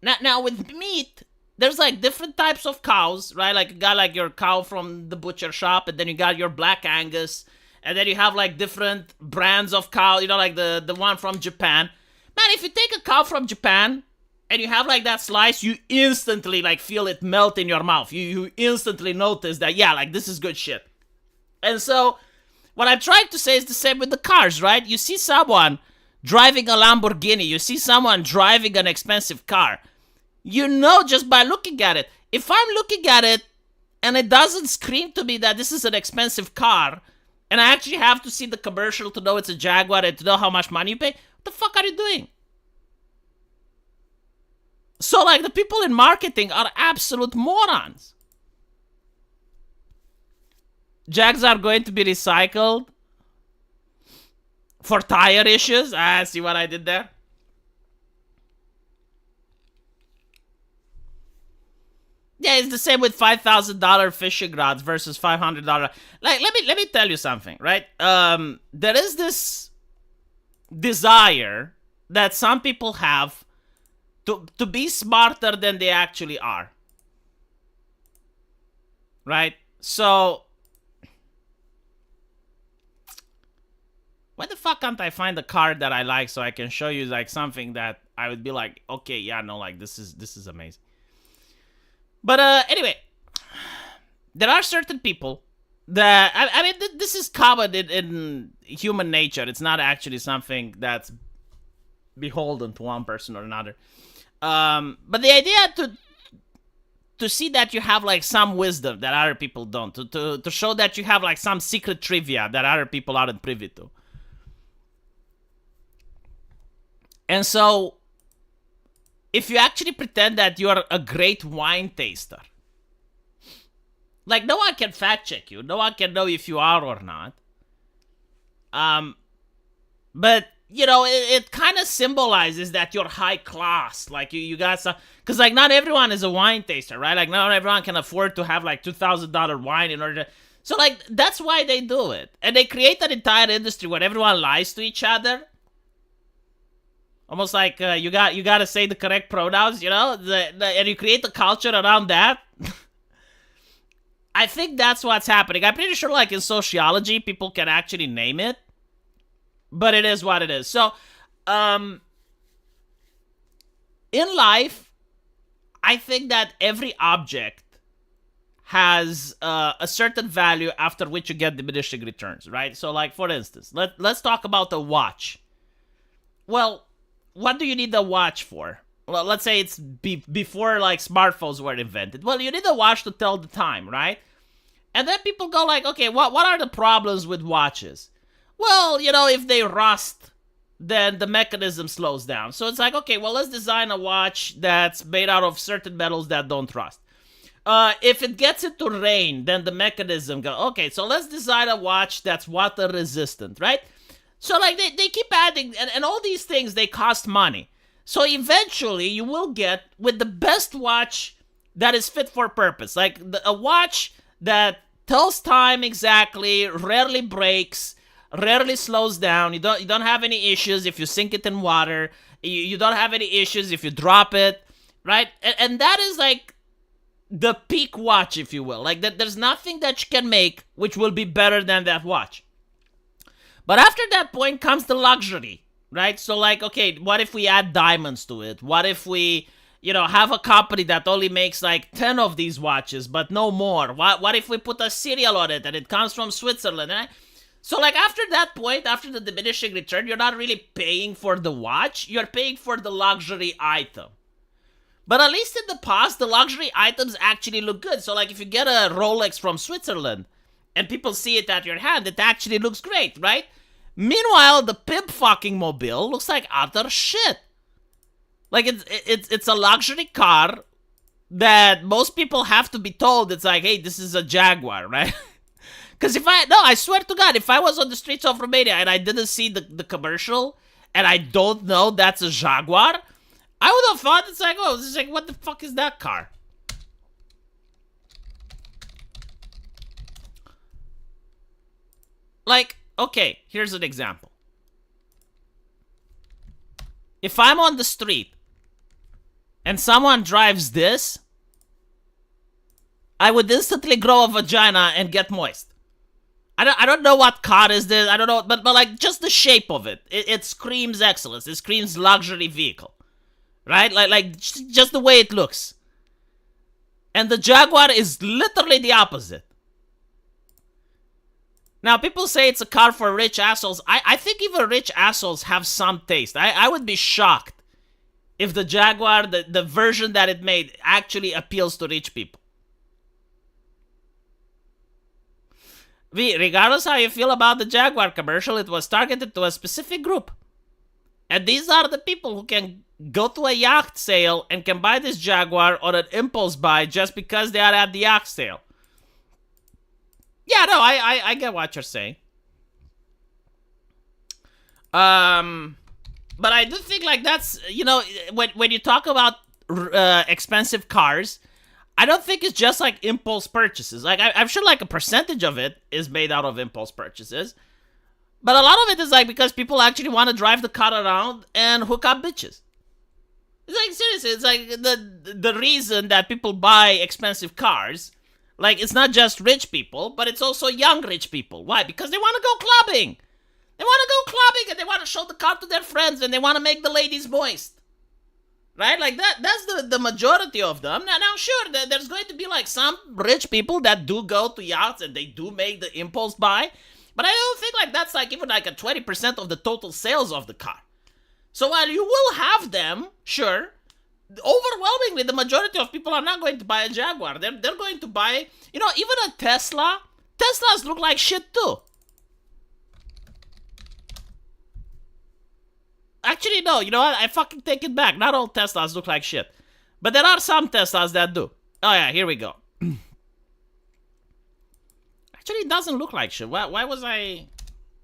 Now, with meat, there's like different types of cows, right? Like, you got like your cow from the butcher shop, and then you got your Black Angus, and then you have like different brands of cow, you know, like the one from Japan. Man, if you take a cow from Japan and you have like that slice, you instantly like feel it melt in your mouth. You instantly notice that, yeah, like this is good shit. And so what I'm trying to say is the same with the cars, right? You see someone driving a Lamborghini, you see someone driving an expensive car. You know just by looking at it. If I'm looking at it and it doesn't scream to me that this is an expensive car, and I actually have to see the commercial to know it's a Jaguar and to know how much money you pay, what the fuck are you doing? So, like, the people in marketing are absolute morons. Jags are going to be recycled for tire issues. See what I did there? Yeah, it's the same with $5,000 fishing rods versus $500. Like, let me tell you something, right? There is this desire that some people have to be smarter than they actually are, right? So, why the fuck can't I find a card that I like so I can show you like something that I would be like, okay, yeah, no, like this is amazing. But anyway, there are certain people that I mean this is common in human nature. It's not actually something that's beholden to one person or another. But the idea to see that you have like some wisdom that other people don't, to show that you have like some secret trivia that other people aren't privy to. And so, if you actually pretend that you are a great wine taster, like no one can fact check you, no one can know if you are or not. But you know, it kind of symbolizes that you're high class. Like you got some, because like not everyone is a wine taster, right? Like not everyone can afford to have like $2,000 wine in order to. So like that's why they do it, and they create an entire industry where everyone lies to each other. Almost like you got to say the correct pronouns, you know, and you create the culture around that. I think that's what's happening. I'm pretty sure, like in sociology, people can actually name it, but it is what it is. So, in life, I think that every object has a certain value after which you get diminishing returns, right? So, like for instance, let's talk about a watch. Well, what do you need a watch for? Well, let's say it's before like smartphones were invented. Well, you need a watch to tell the time, right? And then people go like, okay, what are the problems with watches? Well, you know, if they rust, then the mechanism slows down. So it's like, okay, well, let's design a watch that's made out of certain metals that don't rust. If it gets into rain, then the mechanism goes, okay, so let's design a watch that's water resistant, right? So, like, they keep adding, and all these things, they cost money. So eventually you will get with the best watch that is fit for purpose. Like a watch that tells time exactly, rarely breaks, rarely slows down. You don't have any issues if you sink it in water. You don't have any issues if you drop it, right? And that is like the peak watch, if you will. Like that, there's nothing that you can make which will be better than that watch. But after that point comes the luxury, right? So like, okay, what if we add diamonds to it? What if we, have a company that only makes like 10 of these watches, but no more? What if we put a serial on it and it comes from Switzerland? So like after that point, after the diminishing return, you're not really paying for the watch, you're paying for the luxury item. But at least in the past, the luxury items actually look good. So like if you get a Rolex from Switzerland and people see it at your hand, it actually looks great, right? Meanwhile, the pimp fucking mobile looks like utter shit. Like it's a luxury car that most people have to be told it's like, hey, this is a Jaguar, right? Because I swear to God, if I was on the streets of Romania and I didn't see the commercial and I don't know that's a Jaguar, I would have thought it's like, oh, this is like, what the fuck is that car? Like, okay, here's an example. If I'm on the street and someone drives this, I would instantly grow a vagina and get moist. I don't know what car is this. I don't know, but like just the shape of it, it screams excellence. It screams luxury vehicle, right? Like just the way it looks. And the Jaguar is literally the opposite. Now, people say it's a car for rich assholes. I think even rich assholes have some taste. I would be shocked if the Jaguar, the version that it made, actually appeals to rich people. Regardless how you feel about the Jaguar commercial, it was targeted to a specific group. And these are the people who can go to a yacht sale and can buy this Jaguar on an impulse buy just because they are at the yacht sale. Yeah, no, I get what you're saying. But I do think like that's, when you talk about expensive cars, I don't think it's just like impulse purchases. Like I'm sure like a percentage of it is made out of impulse purchases, but a lot of it is like because people actually want to drive the car around and hook up bitches. It's like seriously, it's like the reason that people buy expensive cars. Like, it's not just rich people, but it's also young rich people. Why? Because they want to go clubbing. They want to go clubbing and they want to show the car to their friends and they want to make the ladies moist. Right? Like, that's the majority of them. Now sure, there's going to be, like, some rich people that do go to yachts and they do make the impulse buy. But I don't think, like, that's, like, even, like, a 20% of the total sales of the car. So while you will have them, sure, overwhelmingly, the majority of people are not going to buy a Jaguar. They're going to buy, even a Tesla. Teslas look like shit too. Actually, no, you know what? I fucking take it back. Not all Teslas look like shit. But there are some Teslas that do. Oh yeah, here we go. Actually, it doesn't look like shit. Why was I...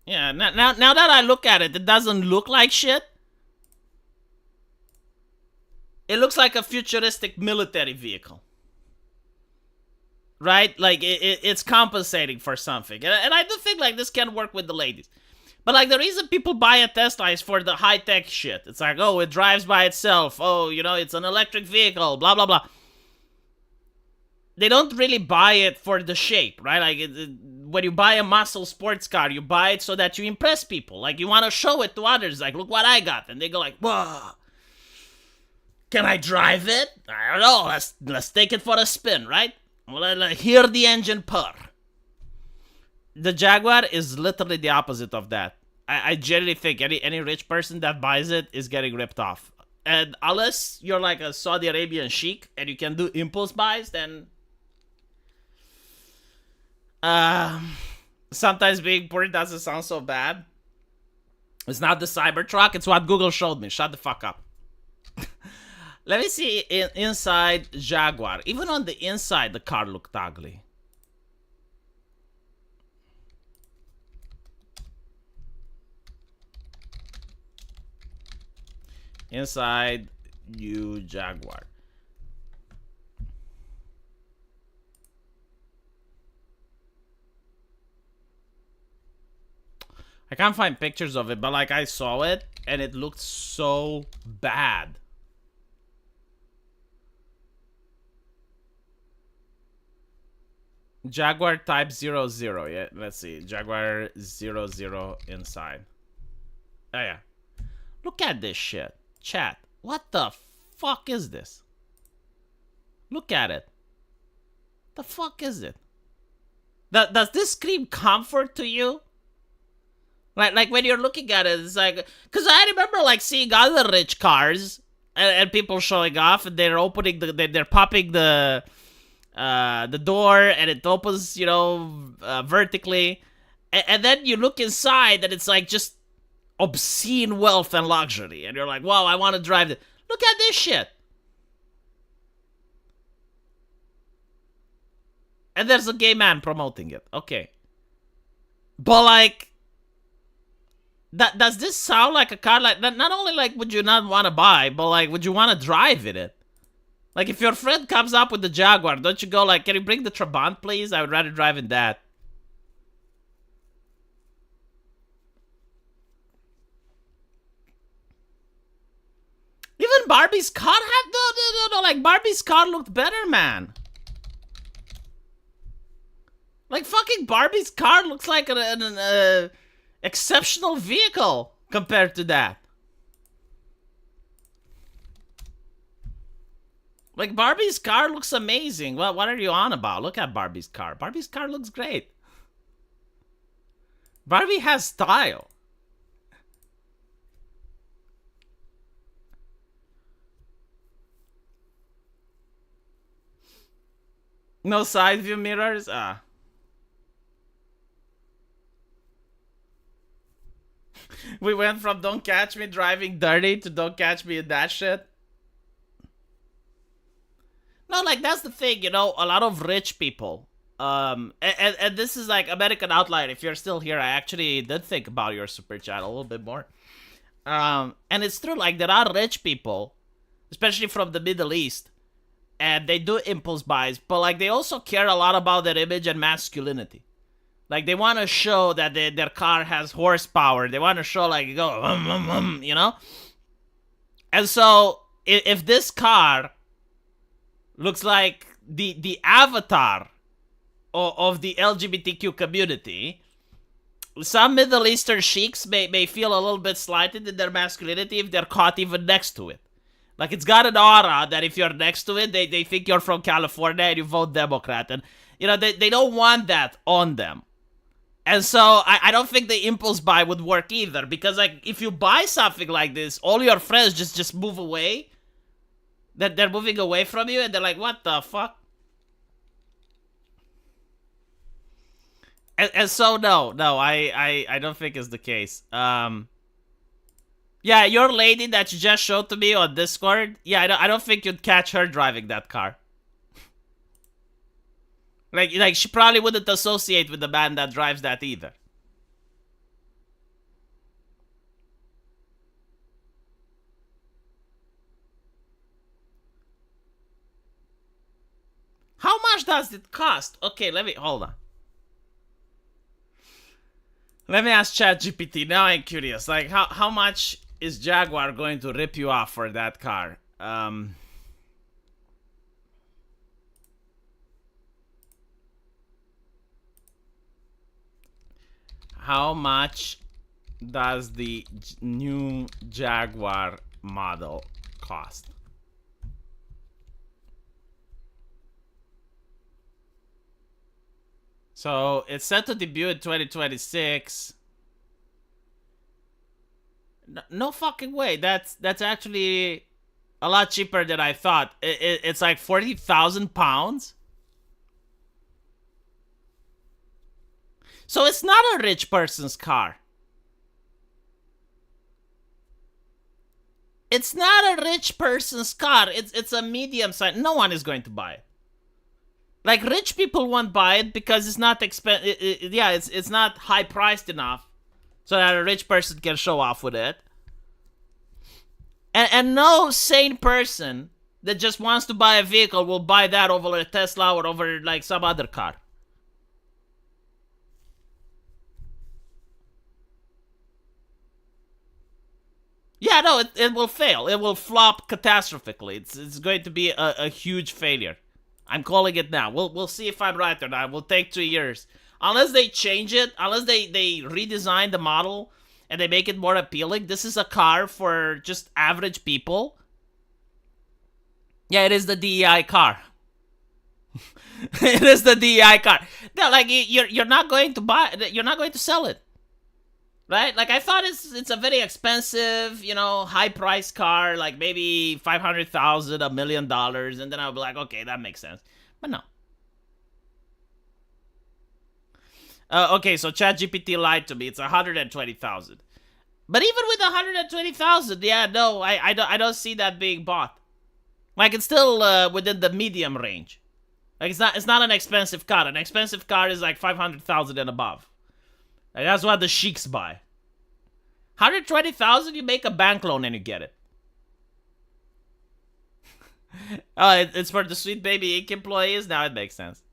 Yeah, now that I look at it, it doesn't look like shit. It looks like a futuristic military vehicle. Right? Like, it's compensating for something. And I do think, like, this can work with the ladies. But, like, the reason people buy a Tesla is for the high-tech shit. It's like, oh, it drives by itself. Oh, it's an electric vehicle. Blah, blah, blah. They don't really buy it for the shape, right? Like, when you buy a muscle sports car, you buy it so that you impress people. Like, you want to show it to others. Like, look what I got. And they go like, whoa. Can I drive it? I don't know. Let's take it for a spin, right? Well, hear the engine purr. The Jaguar is literally the opposite of that. I genuinely think any rich person that buys it is getting ripped off. And unless you're like a Saudi Arabian sheik and you can do impulse buys, then sometimes being poor doesn't sound so bad. It's not the Cybertruck. It's what Google showed me. Shut the fuck up. Let me see inside Jaguar. Even on the inside, the car looked ugly. inside new Jaguar. I can't find pictures of it, but like I saw it and it looked so bad. Jaguar Type 00, yeah, let's see. Jaguar 00 inside. Oh yeah. Look at this shit. Chat. What the fuck is this? Look at it. The fuck is it? Does this scream comfort to you? Like when you're looking at it, it's like, cause I remember like seeing other rich cars and people showing off, and they're opening they're popping the door, and it opens, you know, vertically, and then you look inside, and it's like just obscene wealth and luxury, and you're like, wow, I want to drive it. Look at this shit. And there's a gay man promoting it. Okay, but like, does this sound like a car? Like, not only like would you not want to buy, but like would you want to drive in it? Like if your friend comes up with the Jaguar, don't you go like, can you bring the Trabant please? I would rather drive in that. Even Barbie's car had no, like Barbie's car looked better, man. Like fucking Barbie's car looks like an exceptional vehicle compared to that. Like Barbie's car looks amazing. What are you on about? Look at Barbie's car. Barbie's car looks great. Barbie has style. No side view mirrors? Ah. We went from don't catch me driving dirty to don't catch me in that shit. No, like that's the thing, you know, a lot of rich people. And this is like American Outlier. If you're still here, I actually did think about your super chat a little bit more. And it's true, like there are rich people, especially from the Middle East, and they do impulse buys, but like they also care a lot about their image and masculinity. Like they want to show that their car has horsepower. They want to show like you go, you know. And so if this car looks like the avatar of the LGBTQ community, some Middle Eastern sheiks may feel a little bit slighted in their masculinity if they're caught even next to it. Like it's got an aura that if you're next to it, they think you're from California and you vote Democrat. And you know, they don't want that on them. And so I don't think the impulse buy would work either, because like if you buy something like this, all your friends just move away. They're moving away from you, and they're like, what the fuck? And so no, I don't think it's the case. Yeah, your lady that you just showed to me on Discord, yeah, I don't think you'd catch her driving that car. Like she probably wouldn't associate with the man that drives that either. How much does it cost? Okay, hold on. Let me ask ChatGPT. Now I'm curious. Like, how much is Jaguar going to rip you off for that car? How much does the new Jaguar model cost? So it's set to debut in 2026. No fucking way. That's actually a lot cheaper than I thought. It's like 40,000 pounds. So it's not a rich person's car. It's not a rich person's car. It's a medium size. No one is going to buy it. Like rich people won't buy it because it's not expensive. Yeah, it's not high priced enough so that a rich person can show off with it. And no sane person that just wants to buy a vehicle will buy that over a Tesla or over like some other car. Yeah, no, it will fail. It will flop catastrophically. It's going to be a huge failure. I'm calling it now. We'll see if I'm right or not. It will take 2 years. Unless they change it, unless they redesign the model and they make it more appealing. This is a car for just average people. Yeah, it is the DEI car. It is the DEI car. No, like you're not going to buy. You're not going to sell it, right? Like I thought it's a very expensive, high price car, like maybe $500,000, $1 million, and then I'll be like, okay, that makes sense. But no. Okay, so ChatGPT lied to me. It's 120,000. But even with 120,000, yeah, no, I don't see that being bought. Like it's still within the medium range. Like it's not an expensive car. An expensive car is like 500,000 and above. Like that's what the sheiks buy. 120,000, you make a bank loan and you get it. Oh, it's for the Sweet Baby Inc. employees? Now it makes sense.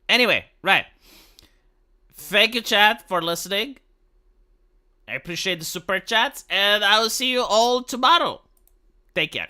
Anyway, right. Thank you, chat, for listening. I appreciate the super chats, and I will see you all tomorrow. Take care.